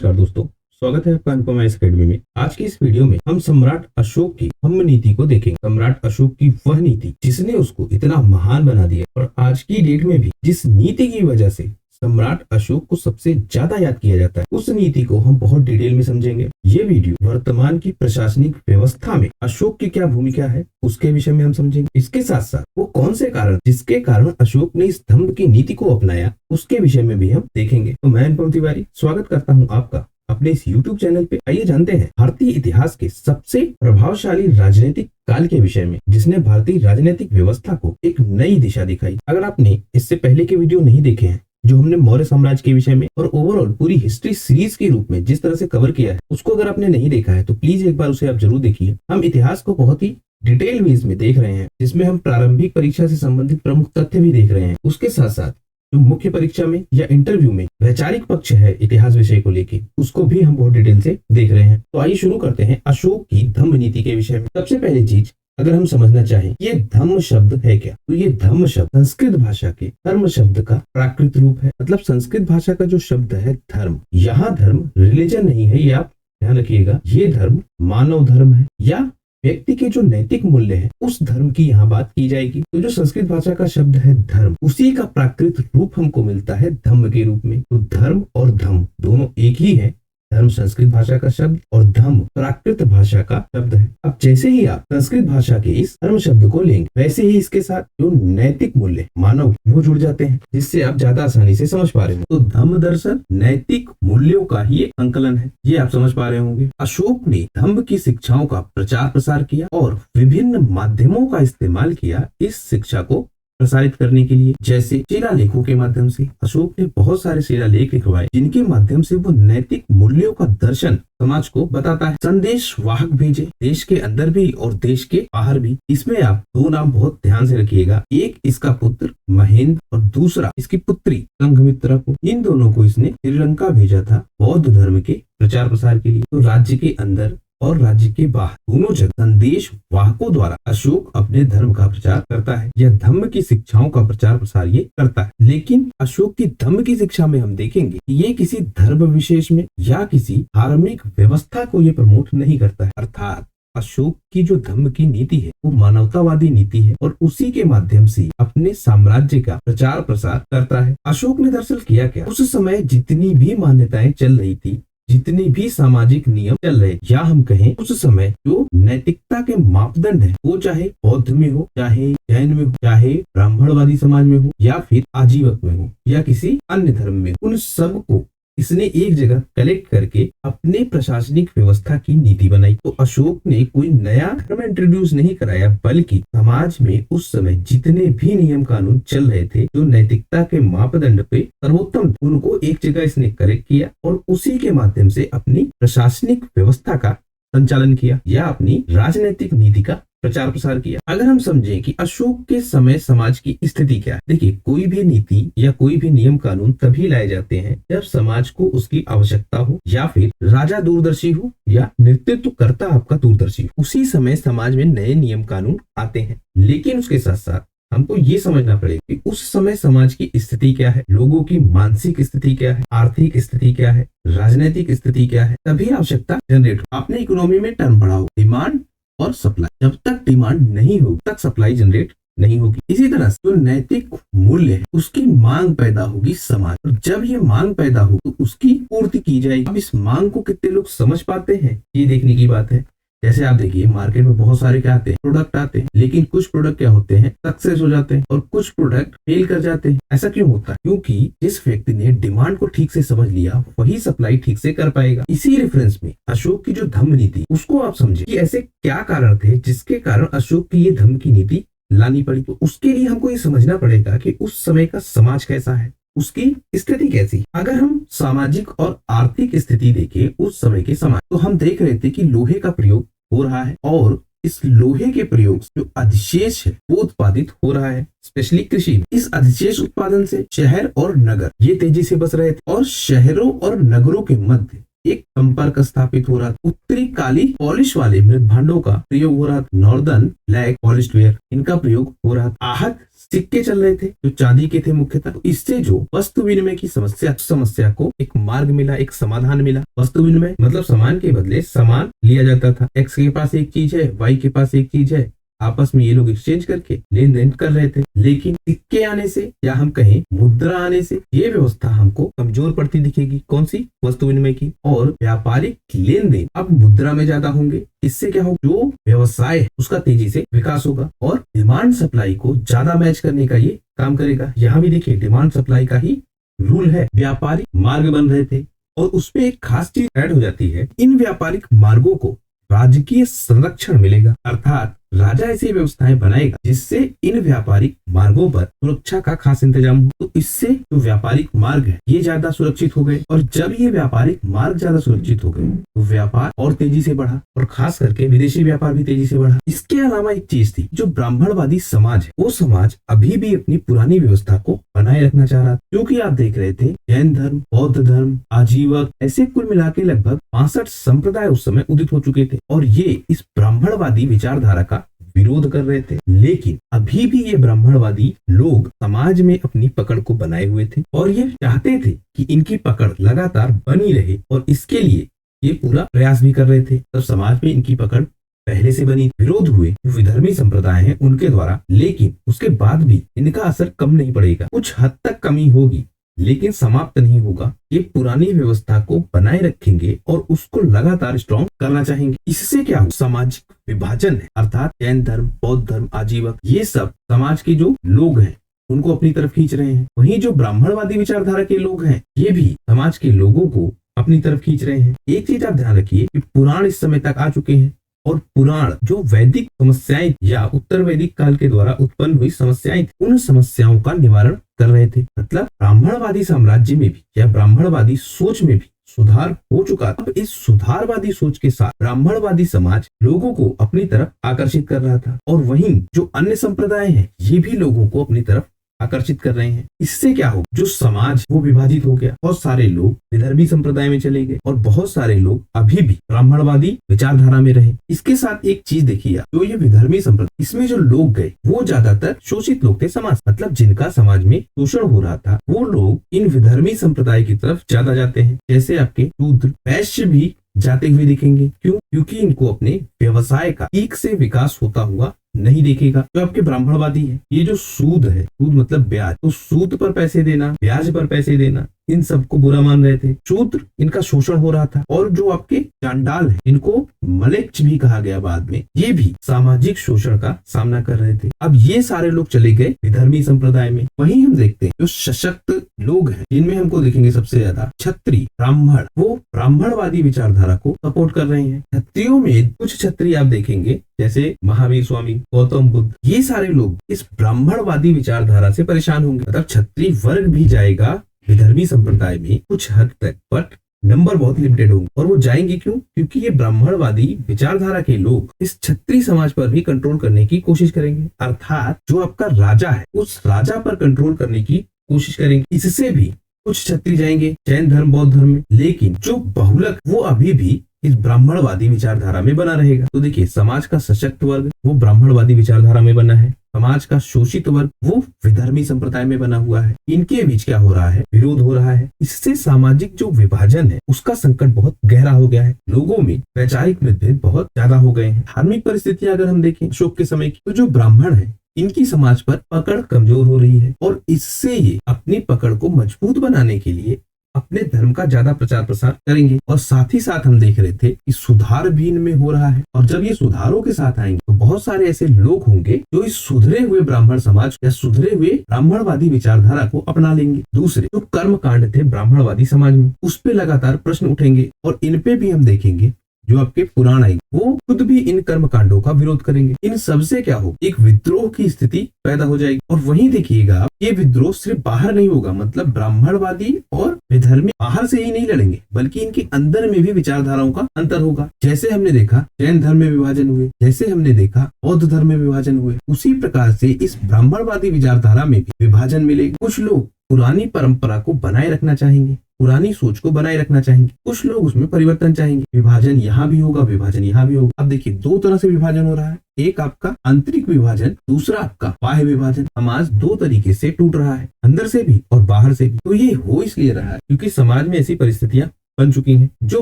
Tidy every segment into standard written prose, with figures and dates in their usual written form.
नमस्कार दोस्तों, स्वागत है आपका अनुपमा एकेडमी में। आज की इस वीडियो में हम सम्राट अशोक की धम्म नीति को देखेंगे। सम्राट अशोक की वह नीति जिसने उसको इतना महान बना दिया और आज की डेट में भी जिस नीति की वजह से सम्राट अशोक को सबसे ज्यादा याद किया जाता है, उस नीति को हम बहुत डिटेल में समझेंगे। ये वीडियो वर्तमान की प्रशासनिक व्यवस्था में अशोक की क्या भूमिका है उसके विषय में हम समझेंगे। इसके साथ साथ वो कौन से कारण जिसके कारण अशोक ने इस धम्म की नीति को अपनाया उसके विषय में भी हम देखेंगे। तो मैं अनुपम तिवारी स्वागत करता हूँ आपका अपने इस YouTube चैनल पे। आइए जानते हैं भारतीय इतिहास के सबसे प्रभावशाली राजनीतिक काल के विषय में जिसने भारतीय राजनीतिक व्यवस्था को एक नई दिशा दिखाई। अगर आपने इससे पहले के वीडियो नहीं देखे हैं जो हमने मौर्य साम्राज्य के विषय में और ओवरऑल पूरी हिस्ट्री सीरीज के रूप में जिस तरह से कवर किया है, उसको अगर आपने नहीं देखा है तो प्लीज एक बार उसे आप जरूर देखिए। हम इतिहास को बहुत ही डिटेल बेस में देख रहे हैं, जिसमें हम प्रारंभिक परीक्षा से संबंधित प्रमुख तथ्य भी देख रहे हैं। उसके साथ साथ जो मुख्य परीक्षा में या इंटरव्यू में वैचारिक पक्ष है इतिहास विषय को लेके, उसको भी हम बहुत डिटेल से देख रहे हैं। तो आइए शुरू करते हैं अशोक की धम्म नीति के विषय में। सबसे पहली चीज अगर हम समझना चाहें ये धम्म शब्द है क्या, तो ये धम्म शब्द संस्कृत भाषा के धर्म शब्द का प्राकृत रूप है। मतलब संस्कृत भाषा का जो शब्द है धर्म, यहाँ धर्म रिलीजन नहीं है, ये आप ध्यान रखिएगा। ये धर्म मानव धर्म है या व्यक्ति के जो नैतिक मूल्य है उस धर्म की यहाँ बात की जाएगी। तो जो संस्कृत भाषा का शब्द है धर्म, उसी का प्राकृत रूप हमको मिलता है धम्म के रूप में। तो धर्म और धम्म दोनों एक ही है। धर्म संस्कृत भाषा का शब्द और धम्म प्राकृत भाषा का शब्द है। अब जैसे ही आप संस्कृत भाषा के इस धर्म शब्द को लेंगे, वैसे ही इसके साथ जो नैतिक मूल्य मानव वो जुड़ जाते हैं, जिससे आप ज्यादा आसानी से समझ पा रहे हो। तो धम्म दरअसल नैतिक मूल्यों का ही एक संकलन है, ये आप समझ पा रहे होंगे। अशोक ने धम्म की शिक्षाओं का प्रचार प्रसार किया और विभिन्न माध्यमों का इस्तेमाल किया इस शिक्षा को प्रसारित करने के लिए। जैसे शिलालेखों के माध्यम से अशोक ने बहुत सारे शिलालेख लिखवाए, जिनके माध्यम से वो नैतिक मूल्यों का दर्शन समाज को बताता है। संदेश वाहक भेजे, देश के अंदर भी और देश के बाहर भी। इसमें आप दो नाम बहुत ध्यान से रखिएगा, एक इसका पुत्र महेंद्र और दूसरा इसकी पुत्री संघमित्रा को। इन दोनों को इसने श्रीलंका भेजा था बौद्ध धर्म के प्रचार प्रसार के लिए। तो राज्य के अंदर और राज्य के बाहर दोनों जगह संदेश वाहकों द्वारा अशोक अपने धर्म का प्रचार करता है या धम्म की शिक्षाओं का प्रचार प्रसार ये करता है। लेकिन अशोक की धम्म की शिक्षा में हम देखेंगे कि ये किसी धर्म विशेष में या किसी धार्मिक व्यवस्था को ये प्रमोट नहीं करता है। अर्थात अशोक की जो धम्म की नीति है वो मानवतावादी नीति है और उसी के माध्यम से अपने साम्राज्य का प्रचार प्रसार करता है। अशोक ने दरअसल किया क्या, उस समय जितनी भी मान्यताएं चल रही थी, जितने भी सामाजिक नियम चल रहे, या हम कहें उस समय जो नैतिकता के मापदंड है, वो चाहे बौद्ध में हो, चाहे जैन में हो, चाहे ब्राह्मणवादी समाज में हो, या फिर आजीवक में हो, या किसी अन्य धर्म में, उन सब को इसने एक जगह कलेक्ट करके अपने प्रशासनिक व्यवस्था की नीति बनाई। तो अशोक ने कोई नया धर्म इंट्रोड्यूस नहीं कराया, बल्कि समाज में उस समय जितने भी नियम कानून चल रहे थे जो नैतिकता के मापदंड पे सर्वोत्तम, उनको एक जगह इसने कलेक्ट किया और उसी के माध्यम से अपनी प्रशासनिक व्यवस्था का संचालन किया या अपनी राजनीतिक नीति का प्रचार प्रसार किया। अगर हम समझें कि अशोक के समय समाज की स्थिति क्या है, देखिए कोई भी नीति या कोई भी नियम कानून तभी लाए जाते हैं जब समाज को उसकी आवश्यकता हो या फिर राजा दूरदर्शी हो या नेतृत्व करता आपका दूरदर्शी हो। उसी समय समाज में नए नियम कानून आते हैं। लेकिन उसके साथ साथ हमको ये समझना पड़ेगा कि उस समय समाज की स्थिति क्या है, लोगों की मानसिक स्थिति क्या है, आर्थिक स्थिति क्या है, राजनीतिक स्थिति क्या है, तभी आवश्यकता जनरेट हो। आपने इकोनॉमी में टर्म पढ़ा हो, डिमांड और सप्लाई। जब तक डिमांड नहीं होगी तक सप्लाई जनरेट नहीं होगी। इसी तरह जो नैतिक मूल्य है उसकी मांग पैदा होगी समाज, और जब ये मांग पैदा हो तो उसकी पूर्ति की जाएगी। अब इस मांग को कितने लोग समझ पाते हैं ये देखने की बात है। जैसे आप देखिए मार्केट में बहुत सारे क्या आते हैं, प्रोडक्ट आते हैं, लेकिन कुछ प्रोडक्ट क्या होते हैं, सक्सेस हो जाते हैं और कुछ प्रोडक्ट फेल कर जाते हैं। ऐसा क्यों होता है? क्योंकि जिस व्यक्ति ने डिमांड को ठीक से समझ लिया वही सप्लाई ठीक से कर पाएगा। इसी रेफरेंस में अशोक की जो धम्म नीति, उसको आप समझे कि ऐसे क्या कारण थे जिसके कारण अशोक की ये धम्म की नीति लानी पड़ी। तो उसके लिए हमको ये समझना पड़ेगा कि उस समय का समाज कैसा है, उसकी स्थिति कैसी। अगर हम सामाजिक और आर्थिक स्थिति देखें उस समय के समाज, तो हम देख रहे थे कि लोहे का प्रयोग हो रहा है और इस लोहे के प्रयोग से जो अधिशेष है वो उत्पादित हो रहा है, स्पेशली कृषि में। इस अधिशेष उत्पादन से शहर और नगर ये तेजी से बस रहे थे और शहरों और नगरों के मध्य एक संपर्क स्थापित हो रहा था। उत्तरी काली पॉलिश वाले मृत भांडों का प्रयोग हो रहा था। नॉर्दर्न ब्लैक पॉलिश्ड वेयर इनका प्रयोग हो रहा था। आहत सिक्के चल रहे थे जो चांदी के थे मुख्यतः। तो इससे जो वस्तु विनिमय की समस्या को एक मार्ग मिला, एक समाधान मिला। वस्तु विनिमय मतलब सामान के बदले सामान लिया जाता था। एक्स के पास एक चीज है, वाई के पास एक चीज है, आपस में ये लोग एक्सचेंज करके लेन देन कर रहे थे। लेकिन सिक्के आने से या हम कहें मुद्रा आने से ये व्यवस्था हमको कमजोर पड़ती दिखेगी। कौन सी? वस्तु विनिमय की। और व्यापारिक लेन देन अब मुद्रा में ज्यादा होंगे। इससे क्या होगा? जो व्यवसाय है उसका तेजी से विकास होगा और डिमांड सप्लाई को ज्यादा मैच करने का ये काम करेगा। यहाँ भी देखिए डिमांड सप्लाई का ही रूल है। व्यापारिक मार्ग बन रहे थे और उसपे एक खास चीज ऐड हो जाती है। इन व्यापारिक मार्गों को राजकीय संरक्षण मिलेगा, अर्थात राजा ऐसी व्यवस्थाएं बनाएगा जिससे इन व्यापारिक मार्गों पर सुरक्षा का खास इंतजाम हो। तो इससे जो व्यापारिक मार्ग है ये ज्यादा सुरक्षित हो गए और जब ये व्यापारिक मार्ग ज्यादा सुरक्षित हो गए तो व्यापार और तेजी से बढ़ा और खास करके विदेशी व्यापार भी तेजी से बढ़ा। इसके अलावा एक चीज थी, जो ब्राह्मणवादी समाज है वो समाज अभी भी अपनी पुरानी व्यवस्था को बनाए रखना चाह रहा था। क्योंकि आप देख रहे थे जैन धर्म, बौद्ध धर्म, आजीवक ऐसे कुल मिला के लगभग 65 संप्रदाय उस समय उदित हो चुके थे और ये इस ब्राह्मणवादी विचारधारा का विरोध कर रहे थे। लेकिन अभी भी ये ब्राह्मणवादी लोग समाज में अपनी पकड़ को बनाए हुए थे और ये चाहते थे कि इनकी पकड़ लगातार बनी रहे और इसके लिए ये पूरा प्रयास भी कर रहे थे। तब समाज में इनकी पकड़ पहले से बनी। विरोध हुए जो विधर्मी संप्रदाय हैं उनके द्वारा, लेकिन उसके बाद भी इनका असर कम नहीं पड़ेगा। कुछ हद तक कमी होगी लेकिन समाप्त नहीं होगा। ये पुरानी व्यवस्था को बनाए रखेंगे और उसको लगातार स्ट्रॉन्ग करना चाहेंगे। इससे क्या हो? सामाजिक विभाजन है, अर्थात जैन धर्म, बौद्ध धर्म, आजीवक ये सब समाज के जो लोग हैं उनको अपनी तरफ खींच रहे हैं। वहीं जो ब्राह्मणवादी विचारधारा के लोग हैं ये भी समाज के लोगों को अपनी तरफ खींच रहे हैं। एक चीज आप ध्यान रखिए कि पुराण इस समय तक आ चुके हैं और पुराण जो वैदिक समस्याएं या उत्तर वैदिक काल के द्वारा उत्पन्न हुई समस्याएं थी, उन समस्याओं का निवारण कर रहे थे। मतलब ब्राह्मणवादी साम्राज्य में भी या ब्राह्मणवादी सोच में भी सुधार हो चुका। अब इस सुधारवादी सोच के साथ ब्राह्मणवादी समाज लोगों को अपनी तरफ आकर्षित कर रहा था और वहीं जो अन्य संप्रदाय हैं ये भी लोगों को अपनी तरफ आकर्षित कर रहे हैं। इससे क्या हो? जो समाज वो विभाजित हो गया। बहुत सारे लोग विदर्भी संप्रदाय में चले गए और बहुत सारे लोग अभी भी ब्राह्मणवादी विचारधारा में रहे। इसके साथ एक चीज देखिए, जो ये विधर्मी संप्रदाय इसमें जो लोग गए वो ज्यादातर शोषित लोग थे। समाज मतलब जिनका समाज में शोषण हो रहा था वो लोग इन विधर्मी संप्रदाय की तरफ ज्यादा जाते हैं। जैसे आपके शूद्र, वैश्य भी जाते हुए दिखेंगे। क्यों? क्योंकि इनको अपने व्यवसाय का ठीक से विकास होता हुआ नहीं देखेगा। जो आपके ब्राह्मणवादी है, ये जो सूद है, सूद मतलब ब्याज, तो सूद पर पैसे देना, ब्याज पर पैसे देना, इन सबको बुरा मान रहे थे। शूद्र इनका शोषण हो रहा था और जो आपके चांडाल है इनको मलेच्छ भी कहा गया बाद में, ये भी सामाजिक शोषण का सामना कर रहे थे। अब ये सारे लोग चले गए विधर्मी संप्रदाय में। वहीं हम देखते हैं जो सशक्त लोग हैं जिनमें हमको देखेंगे सबसे ज्यादा क्षत्रिय, ब्राह्मण, वो ब्राह्मणवादी विचारधारा को सपोर्ट कर रहे हैं। क्षत्रियों में कुछ क्षत्रिय आप देखेंगे जैसे महावीर स्वामी, गौतम बुद्ध, ये सारे लोग इस ब्राह्मणवादी विचारधारा से परेशान होंगे। मतलब क्षत्रिय वर्ग भी जाएगा विधर्मी संप्रदाय में कुछ हद तक, बट नंबर बहुत लिमिटेड होंगे और वो जाएंगे क्यों? क्योंकि ये ब्राह्मणवादी विचारधारा के लोग इस क्षत्रिय समाज पर भी कंट्रोल करने की कोशिश करेंगे। अर्थात जो आपका राजा है उस राजा पर कंट्रोल करने की कोशिश करेंगे। इससे भी कुछ क्षत्रिय जाएंगे जैन धर्म, बौद्ध धर्म में, लेकिन जो बहुलक वो अभी भी इस ब्राह्मणवादी विचारधारा में बना रहेगा। तो देखिए, समाज का सशक्त वर्ग वो ब्राह्मणवादी विचारधारा में बना है, समाज का शोषित वर्ग वो विधर्मी संप्रदाय में बना हुआ है। इनके बीच क्या हो रहा है? विरोध हो रहा है। इससे सामाजिक जो विभाजन है उसका संकट बहुत गहरा हो गया है। लोगों में वैचारिक मतभेद बहुत ज्यादा हो गए हैं। धार्मिक परिस्थितियां अगर हम देखें अशोक के समय की, तो जो ब्राह्मण है इनकी समाज पर पकड़ कमजोर हो रही है और इससे ये अपनी पकड़ को मजबूत बनाने के लिए अपने धर्म का ज्यादा प्रचार प्रसार करेंगे। और साथ ही साथ हम देख रहे थे कि सुधार भी इनमें हो रहा है और जब ये सुधारों के साथ आएंगे तो बहुत सारे ऐसे लोग होंगे जो इस सुधरे हुए ब्राह्मण समाज या सुधरे हुए ब्राह्मणवादी विचारधारा को अपना लेंगे। दूसरे जो कर्म कांड थे ब्राह्मणवादी समाज में उस पे लगातार प्रश्न उठेंगे और इन पे भी हम देखेंगे जो आपके पुराण आएंगे वो खुद भी इन कर्म कांडों का विरोध करेंगे। इन सब से क्या हो? एक विद्रोह की स्थिति पैदा हो जाएगी। और वहीं देखिएगा ये विद्रोह सिर्फ बाहर नहीं होगा, मतलब ब्राह्मणवादी और विधर्मी बाहर से ही नहीं लड़ेंगे बल्कि इनके अंदर में भी विचारधाराओं का अंतर होगा। जैसे हमने देखा जैन धर्म में विभाजन हुए, जैसे हमने देखा बौद्ध धर्म में विभाजन हुए, उसी प्रकार से इस ब्राह्मणवादी विचारधारा में भी विभाजन मिलेगा। कुछ लोग पुरानी परंपरा को बनाए रखना चाहेंगे पुरानी सोच को बनाए रखना चाहेंगे, कुछ लोग उसमें परिवर्तन चाहेंगे। विभाजन यहाँ भी होगा, विभाजन यहाँ भी होगा। अब देखिए, दो तरह से विभाजन हो रहा है, एक आपका आंतरिक विभाजन, दूसरा आपका बाह्य विभाजन। समाज दो तरीके से टूट रहा है, अंदर से भी और बाहर से भी। तो ये हो इसलिए रहा है क्योंकि समाज में ऐसी परिस्थितियां बन चुकी हैं। जो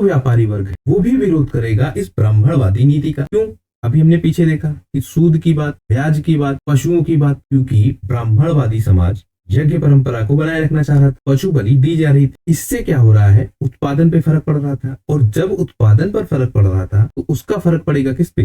व्यापारी वर्ग है वो भी विरोध करेगा इस ब्राह्मणवादी नीति का। क्यों? अभी हमने पीछे देखा कि सूद की बात, ब्याज की बात, पशुओं की बात, क्योंकि ब्राह्मणवादी समाज यज्ञ परंपरा को बनाए रखना चाह रहा था, पशु बलि दी जा रही थी। इससे क्या हो रहा है, उत्पादन पे फर्क पड़ रहा था, और जब उत्पादन पर फर्क पड़ रहा था तो उसका फर्क पड़ेगा किस पे?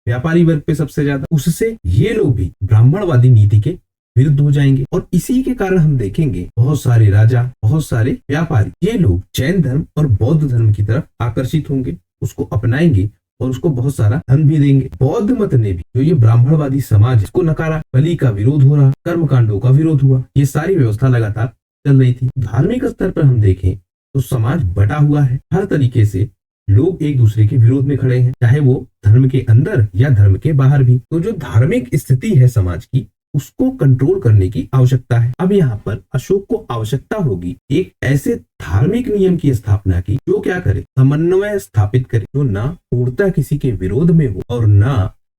व्यापारी वर्ग पे सबसे ज्यादा। उससे ये लोग भी ब्राह्मणवादी नीति के विरुद्ध हो जाएंगे, और इसी के कारण हम देखेंगे बहुत सारे राजा, बहुत सारे व्यापारी, ये लोग जैन धर्म और बौद्ध धर्म की तरफ आकर्षित होंगे, उसको अपनाएंगे और उसको बहुत सारा धन भी देंगे। बौद्ध मत ने भी जो ये ब्राह्मणवादी समाज इसको नकारा, बलि का विरोध हो रहा, कर्म कांडों का विरोध हुआ, ये सारी व्यवस्था लगातार चल रही थी। धार्मिक स्तर पर हम देखें तो समाज बटा हुआ है, हर तरीके से लोग एक दूसरे के विरोध में खड़े हैं, चाहे वो धर्म के अंदर या धर्म के बाहर भी। तो जो धार्मिक स्थिति है समाज की, उसको कंट्रोल करने की आवश्यकता है। अब यहाँ पर अशोक को आवश्यकता होगी एक ऐसे धार्मिक नियम की स्थापना की जो क्या करे, समन्वय स्थापित करे, जो ना पूर्णतः किसी के विरोध में हो और ना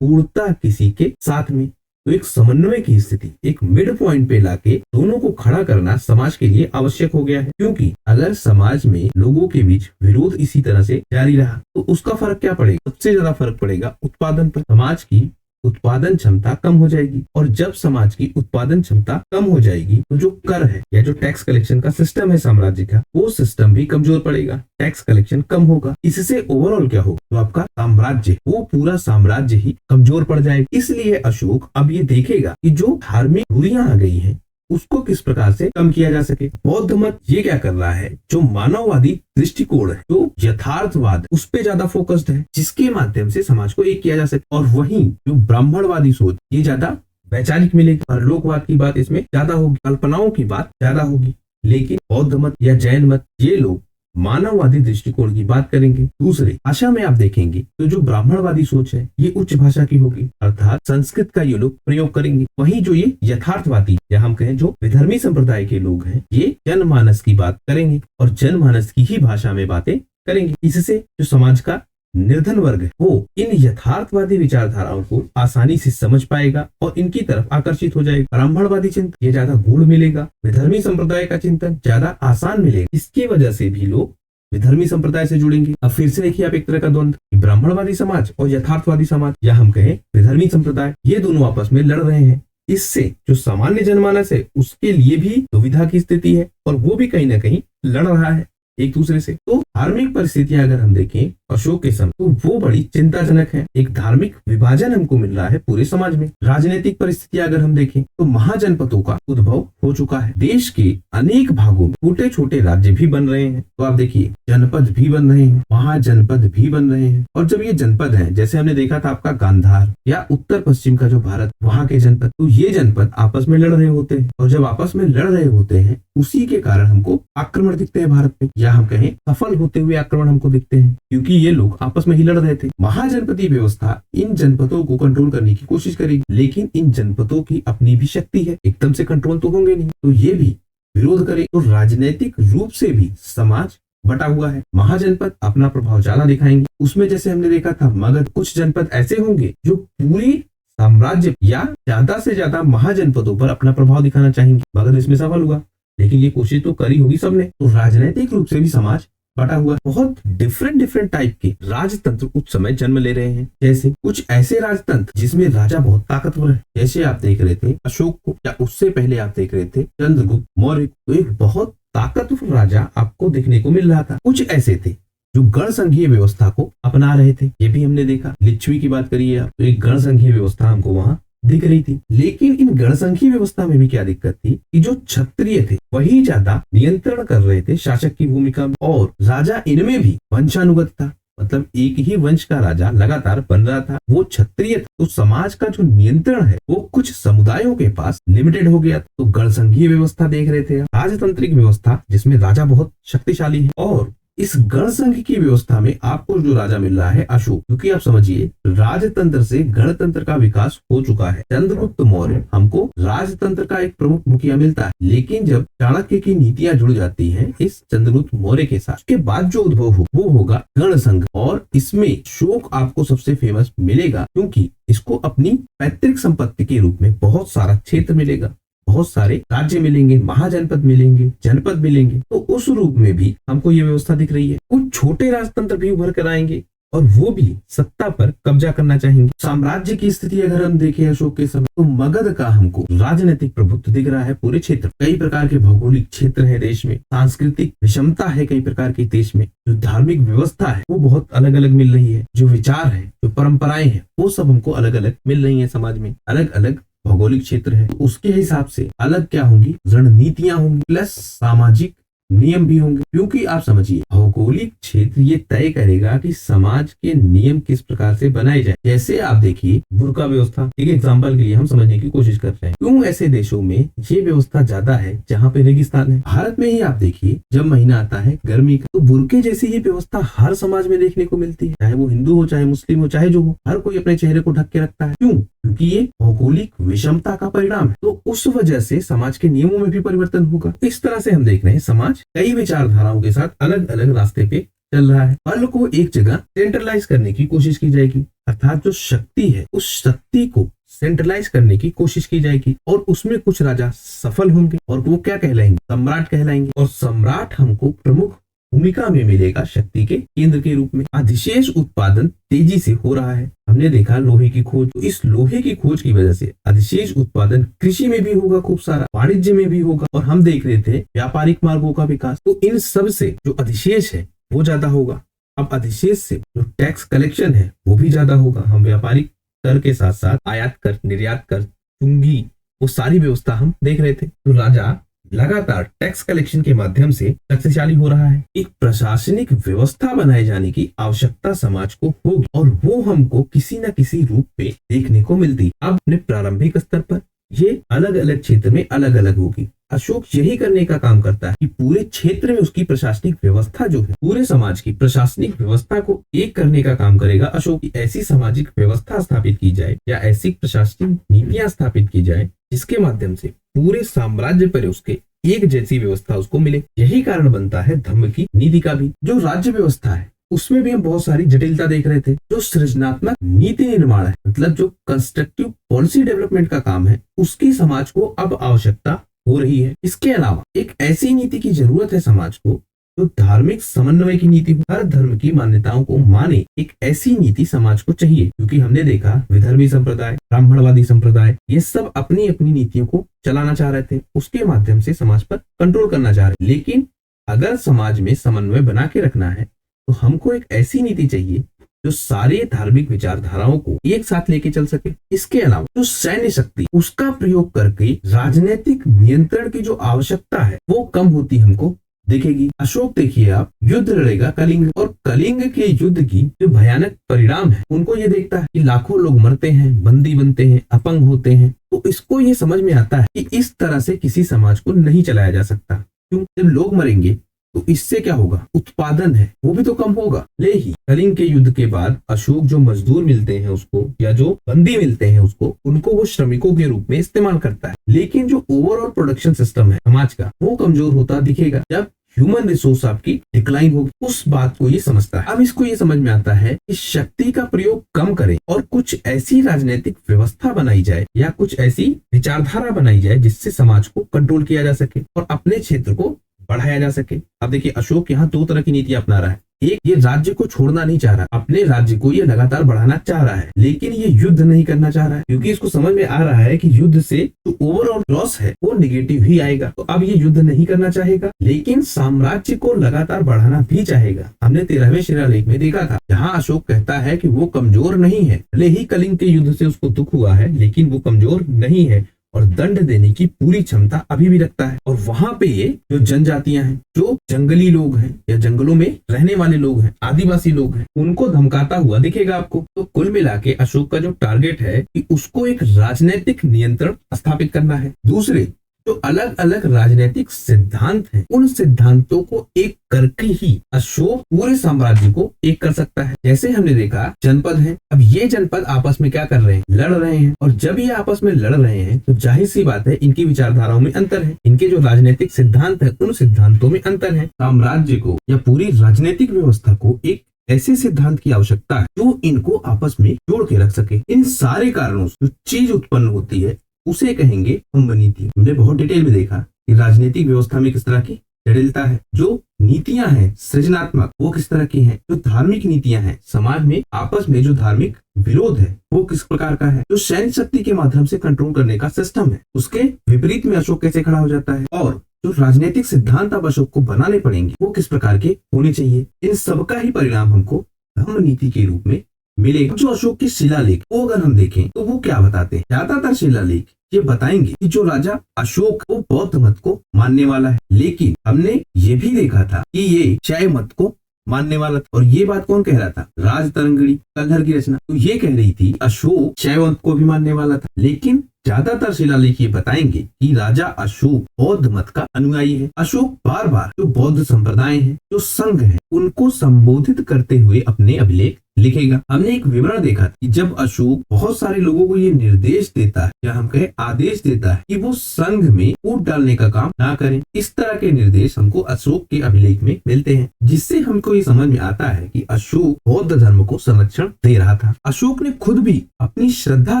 पूर्णतः किसी के साथ में। तो एक समन्वय की स्थिति, एक मिड पॉइंट पे लाके दोनों को खड़ा करना समाज के लिए आवश्यक हो गया है। क्योंकि अगर समाज में लोगों के बीच विरोध इसी तरह से जारी रहा तो उसका फर्क क्या पड़ेगा? सबसे ज्यादा फर्क पड़ेगा उत्पादन पर। समाज की उत्पादन क्षमता कम हो जाएगी, और जब समाज की उत्पादन क्षमता कम हो जाएगी तो जो कर है या जो टैक्स कलेक्शन का सिस्टम है साम्राज्य का, वो सिस्टम भी कमजोर पड़ेगा, टैक्स कलेक्शन कम होगा। इससे ओवरऑल क्या होगा, तो आपका साम्राज्य, वो पूरा साम्राज्य ही कमजोर पड़ जाएगा। इसलिए अशोक अब ये देखेगा कि जो धार्मिक दूरियां आ गई हैं उसको किस प्रकार से कम किया जा सके। बौद्ध मत ये क्या कर रहा है, जो मानववादी दृष्टिकोण है, जो यथार्थवाद, उस पे ज्यादा फोकस्ड है, जिसके माध्यम से समाज को एक किया जा सके। और वहीं जो ब्राह्मणवादी सोच, ये ज्यादा वैचारिक मिलेगी, परलोकवाद की बात इसमें ज्यादा होगी, कल्पनाओं की बात ज्यादा होगी। लेकिन बौद्ध मत या जैन मत, ये लोग मानववादी दृष्टिकोण की बात करेंगे। दूसरे भाषा में आप देखेंगे तो जो ब्राह्मणवादी सोच है ये उच्च भाषा की होगी, अर्थात संस्कृत का ये लोग प्रयोग करेंगे। वहीं जो ये यथार्थवादी या हम कहें जो विधर्मी संप्रदाय के लोग हैं, ये जनमानस की बात करेंगे और जनमानस की ही भाषा में बातें करेंगे। इससे जो समाज का निर्धन वर्ग है वो इन यथार्थवादी विचारधाराओं को आसानी से समझ पाएगा और इनकी तरफ आकर्षित हो जाएगा। ब्राह्मणवादी चिंतन ये ज्यादा गूढ़ मिलेगा, विधर्मी संप्रदाय का चिंतन ज्यादा आसान मिलेगा। इसकी वजह से भी लोग विधर्मी संप्रदाय से जुड़ेंगे। अब फिर से देखिए आप एक तरह का द्वंद्व, ब्राह्मणवादी समाज और यथार्थवादी समाज या हम कहें विधर्मी संप्रदाय, ये दोनों आपस में लड़ रहे हैं। इससे जो सामान्य जनमानस है उसके लिए भी दुविधा की स्थिति है और वो भी कहीं ना कहीं लड़ रहा है एक दूसरे से। तो धार्मिक परिस्थितियां अगर हम देखें अशोक के समय, तो वो बड़ी चिंताजनक है। एक धार्मिक विभाजन हमको मिल रहा है पूरे समाज में। राजनीतिक परिस्थितियां अगर हम देखें तो महाजनपदों का उद्भव हो चुका है। देश के अनेक भागों में छोटे छोटे राज्य भी बन रहे हैं। तो आप देखिए जनपद भी बन रहे हैं, महाजनपद भी बन रहे हैं। और जब ये जनपद है, जैसे हमने देखा था आपका गांधार या उत्तर पश्चिम का जो भारत, वहाँ के जनपद, तो ये जनपद आपस में लड़ रहे होते हैं। और जब आपस में लड़ रहे होते हैं उसी के कारण हमको आक्रमण दिखते हैं भारत में, या हम कहें सफल होते हुए आक्रमण हमको दिखते हैं, क्योंकि ये लोग आपस में ही लड़ रहे थे। महाजनपदीय व्यवस्था इन जनपदों को कंट्रोल करने की कोशिश करेगी, लेकिन इन जनपदों की अपनी भी शक्ति है, एकदम से कंट्रोल तो होंगे नहीं, तो ये भी विरोध करे। तो राजनीतिक रूप से भी समाज बटा हुआ है। महाजनपद अपना प्रभाव ज्यादा दिखाएंगे। उसमें जैसे हमने देखा था मगध, कुछ जनपद ऐसे होंगे जो पूरी साम्राज्य या ज्यादा से ज्यादा महाजनपदों पर अपना प्रभाव दिखाना चाहेंगे। मगध इसमें सफल हुआ, लेकिन ये कोशिश तो करी होगी सबने। तो राजनीतिक रूप से भी समाज बटा हुआ है। बहुत डिफरेंट टाइप के राजतंत्र उस समय जन्म ले रहे हैं। जैसे कुछ ऐसे राजतंत्र जिसमें राजा बहुत ताकतवर है, जैसे आप देख रहे थे अशोक को, या उससे पहले आप देख रहे थे चंद्रगुप्त मौर्य, तो एक बहुत ताकतवर राजा आपको देखने को मिल रहा था। कुछ ऐसे थे जो गण संघीय व्यवस्था को अपना रहे थे, ये भी हमने देखा। लिच्छवी की बात करिए आप, तो एक गण संघीय व्यवस्था हमको वहां दिख रही थी। लेकिन इन गणसंघीय व्यवस्था में भी क्या दिक्कत थी कि जो क्षत्रिय थे वही ज्यादा नियंत्रण कर रहे थे शासक की भूमिका में, और राजा इनमें भी वंशानुगत था, मतलब एक ही वंश का राजा लगातार बन रहा था, वो क्षत्रिय था। तो समाज का जो नियंत्रण है वो कुछ समुदायों के पास लिमिटेड हो गया। तो गणसंघीय व्यवस्था देख रहे थे, राजतांत्रिक व्यवस्था जिसमें राजा बहुत शक्तिशाली है और इस गण संघ की व्यवस्था में आपको जो राजा मिल रहा है अशोक, क्योंकि आप समझिए राजतंत्र से गणतंत्र का विकास हो चुका है। चंद्रगुप्त मौर्य हमको राजतंत्र का एक प्रमुख मुखिया मिलता है, लेकिन जब चाणक्य की नीतियां जुड़ जाती हैं इस चंद्रगुप्त मौर्य के साथ, उसके बाद जो उद्भव हो वो होगा गण संघ। और इसमें अशोक आपको सबसे फेमस मिलेगा क्योंकि इसको अपनी पैतृक संपत्ति के रूप में बहुत सारा क्षेत्र मिलेगा, बहुत सारे राज्य मिलेंगे, महाजनपद मिलेंगे, जनपद मिलेंगे। तो उस रूप में भी हमको ये व्यवस्था दिख रही है। कुछ छोटे राजतंत्र भी उभर कर आएंगे और वो भी सत्ता पर कब्जा करना चाहेंगे। साम्राज्य की स्थिति अगर हम देखें अशोक के समय, तो मगध का हमको राजनीतिक प्रभुत्व दिख रहा है पूरे क्षेत्र। कई प्रकार के भौगोलिक क्षेत्र है देश में, सांस्कृतिक विषमता है कई प्रकार के देश में, जो धार्मिक व्यवस्था है वो बहुत अलग अलग मिल रही है, जो विचार है, जो परंपराएं हैं वो सब हमको अलग अलग मिल रही है समाज में। अलग अलग भौगोलिक क्षेत्र है, तो उसके हिसाब से अलग क्या होंगी, रणनीतियां होंगी, प्लस सामाजिक नियम भी होंगे। क्योंकि आप समझिए भौगोलिक क्षेत्र ये तय करेगा कि समाज के नियम किस प्रकार से बनाए जाए। जैसे आप देखिए बुर्का व्यवस्था, एक एग्जांपल के लिए हम समझने की कोशिश कर रहे हैं। क्यों ऐसे देशों में ये व्यवस्था ज्यादा है जहाँ पे रेगिस्तान है। भारत में ही आप देखिए जब महीना आता है गर्मी का, तो बुर्के जैसी ये व्यवस्था हर समाज में देखने को मिलती है, चाहे वो हिंदू हो, चाहे मुस्लिम हो, चाहे जो हो, हर कोई अपने चेहरे को ढक के रखता है। क्यों? क्योंकि ये भौगोलिक विषमता का परिणाम है। तो उस वजह से समाज के नियमों में भी परिवर्तन होगा। इस तरह से हम देख रहे हैं समाज कई विचारधाराओं के साथ अलग अलग रास्ते पे चल रहा है। बल को एक जगह सेंट्रलाइज करने की कोशिश की जाएगी, अर्थात जो शक्ति है उस शक्ति को सेंट्रलाइज करने की कोशिश की जाएगी और उसमें कुछ राजा सफल होंगे और वो क्या कहलाएंगे, सम्राट कहलाएंगे। और सम्राट हमको प्रमुख भूमिका में मिलेगा शक्ति के केंद्र के रूप में। अधिशेष उत्पादन तेजी से हो रहा है। हमने देखा लोहे की खोज, तो इस लोहे की खोज की वजह से अधिशेष उत्पादन कृषि में भी होगा, खूब सारा वाणिज्य में भी होगा, और हम देख रहे थे व्यापारिक मार्गों का विकास। तो इन सब से जो अधिशेष है वो ज्यादा होगा। अब अधिशेष से जो टैक्स कलेक्शन है वो भी ज्यादा होगा। हम व्यापारिक कर के साथ साथ आयात कर, निर्यात कर, चुंगी, वो सारी व्यवस्था हम देख रहे थे। तो राजा लगातार टैक्स कलेक्शन के माध्यम से शक्तिशाली हो रहा है। एक प्रशासनिक व्यवस्था बनाए जाने की आवश्यकता समाज को होगी और वो हमको किसी न किसी रूप में देखने को मिलती। अब अपने प्रारंभिक स्तर पर ये अलग अलग क्षेत्र में अलग अलग होगी। अशोक यही करने का काम करता है कि पूरे क्षेत्र में उसकी प्रशासनिक व्यवस्था जो है, पूरे समाज की प्रशासनिक व्यवस्था को एक करने का काम करेगा अशोक। की ऐसी सामाजिक व्यवस्था स्थापित की जाए या ऐसी प्रशासनिक नीतियां स्थापित की जाए जिसके माध्यम से पूरे साम्राज्य पर उसके एक जैसी व्यवस्था उसको मिले। यही कारण बनता है धम्म की नीति का भी। जो राज्य व्यवस्था है उसमें भी हम बहुत सारी जटिलता देख रहे थे। जो सृजनात्मक नीति निर्माण है, मतलब जो कंस्ट्रक्टिव पॉलिसी डेवलपमेंट का काम है, उसकी समाज को अब आवश्यकता हो रही है। इसके अलावा एक ऐसी नीति की जरूरत है समाज को जो धार्मिक समन्वय की नीति हो, हर धर्म की मान्यताओं को माने। एक ऐसी नीति समाज को चाहिए, क्योंकि हमने देखा विधर्मी संप्रदाय, ब्राह्मणवादी संप्रदाय, ये सब अपनी अपनी नीतियों को चलाना चाह रहे थे, उसके माध्यम से समाज पर कंट्रोल करना चाह रहे। लेकिन अगर समाज में समन्वय बना के रखना है तो हमको एक ऐसी नीति चाहिए जो सारे धार्मिक विचारधाराओं को एक साथ लेके चल सके। इसके अलावा जो सैन्य शक्ति उसका प्रयोग करके राजनीतिक नियंत्रण की जो आवश्यकता है वो कम होती हमको दिखेगी। अशोक देखिए आप युद्ध लड़ेगा कलिंग, और कलिंग के युद्ध की जो भयानक परिणाम है उनको ये देखता है कि लाखों लोग मरते हैं, बंदी बनते हैं, अपंग होते हैं। तो इसको ये समझ में आता है कि इस तरह से किसी समाज को नहीं चलाया जा सकता। क्यों? जब लोग मरेंगे तो इससे क्या होगा, उत्पादन है वो भी तो कम होगा। ले ही कलिंग के युद्ध के बाद अशोक जो मजदूर मिलते हैं उसको, या जो बंदी मिलते हैं उसको, उनको वो श्रमिकों के रूप में इस्तेमाल करता है। लेकिन जो ओवरऑल प्रोडक्शन सिस्टम है समाज का वो कमजोर होता दिखेगा जब ह्यूमन रिसोर्स आपकी डिक्लाइन होगी। उस बात को ये समझता है। अब इसको ये समझ में आता है कि शक्ति का प्रयोग कम करें और कुछ ऐसी राजनीतिक व्यवस्था बनाई जाए या कुछ ऐसी विचारधारा बनाई जाए जिससे समाज को कंट्रोल किया जा सके और अपने क्षेत्र को बढ़ाया जा सके। अब देखिए अशोक यहाँ दो तरह की नीति अपना रहा है। एक, ये राज्य को छोड़ना नहीं चाह रहा, अपने राज्य को ये लगातार बढ़ाना चाह रहा है, लेकिन ये युद्ध नहीं करना चाह रहा है, क्योंकि इसको समझ में आ रहा है कि युद्ध से जो ओवरऑल लॉस है वो निगेटिव ही आएगा। तो अब ये युद्ध नहीं करना चाहेगा, लेकिन साम्राज्य को लगातार बढ़ाना भी चाहेगा। हमने 13वें शिलालेख में देखा था, जहाँ अशोक कहता है कि वो कमजोर नहीं है। भले ही कलिंग के युद्ध से उसको दुख हुआ है, लेकिन वो कमजोर नहीं है और दंड देने की पूरी क्षमता अभी भी रखता है। और वहां पे ये जो जनजातियां हैं, जो जंगली लोग हैं या जंगलों में रहने वाले लोग हैं, आदिवासी लोग हैं, उनको धमकाता हुआ दिखेगा आपको। तो कुल मिला के अशोक का जो टारगेट है कि उसको एक राजनीतिक नियंत्रण स्थापित करना है। दूसरे, जो अलग अलग राजनीतिक सिद्धांत हैं, उन सिद्धांतों को एक करके ही अशोक पूरे साम्राज्य को एक कर सकता है। जैसे हमने देखा जनपद है, अब ये जनपद आपस में क्या कर रहे हैं, लड़ रहे हैं, और जब ये आपस में लड़ रहे हैं तो जाहिर सी बात है इनकी विचारधाराओं में अंतर है, इनके जो राजनीतिक सिद्धांत है उन सिद्धांतों में अंतर है। साम्राज्य को या पूरी राजनीतिक व्यवस्था को एक ऐसे सिद्धांत की आवश्यकता है जो इनको आपस में जोड़ के रख सके। इन सारे कारणों से जो चीज उत्पन्न होती है उसे कहेंगे हम नीति। हमने बहुत डिटेल में देखा कि राजनीतिक व्यवस्था में किस तरह की जटिलता है, जो नीतियां हैं सृजनात्मक वो किस तरह की हैं, जो धार्मिक नीतियां हैं समाज में आपस में जो धार्मिक विरोध है वो किस प्रकार का है, जो सैन्य शक्ति के माध्यम से कंट्रोल करने का सिस्टम है उसके विपरीत में अशोक कैसे खड़ा हो जाता है, और जो राजनीतिक सिद्धांत अब अशोक को बनाने पड़ेंगे वो किस प्रकार के होने चाहिए। इन सबका ही परिणाम हमको धम्म नीति के रूप में मिलेगा। जो अशोक के शिलालेख वो अगर हम देखें तो वो क्या बताते हैं, ज्यादातर शिलालेख ये बताएंगे कि जो राजा अशोक वो बौद्ध मत को मानने वाला है, लेकिन हमने ये भी देखा था कि ये शैव मत को मानने वाला था। और ये बात कौन कह रहा था, राजतरंगिणी कल्हर की रचना तो ये कह रही थी अशोक शैव मत को भी मानने वाला था, लेकिन ज्यादातर शिलालेख ये बताएंगे कि राजा अशोक बौद्ध मत का अनुयायी है। अशोक बार बार जो बौद्ध संप्रदाय है, जो संघ है, उनको संबोधित करते हुए अपने अभिलेख लिखेगा। हमने एक विवरण देखा कि जब अशोक बहुत सारे लोगों को ये निर्देश देता है या हम कहें आदेश देता है कि वो संघ में फूट डालने का काम ना करें, इस तरह के निर्देश हमको अशोक के अभिलेख में मिलते हैं, जिससे हमको ये समझ में आता है कि अशोक बौद्ध धर्म को संरक्षण दे रहा था। अशोक ने खुद भी अपनी श्रद्धा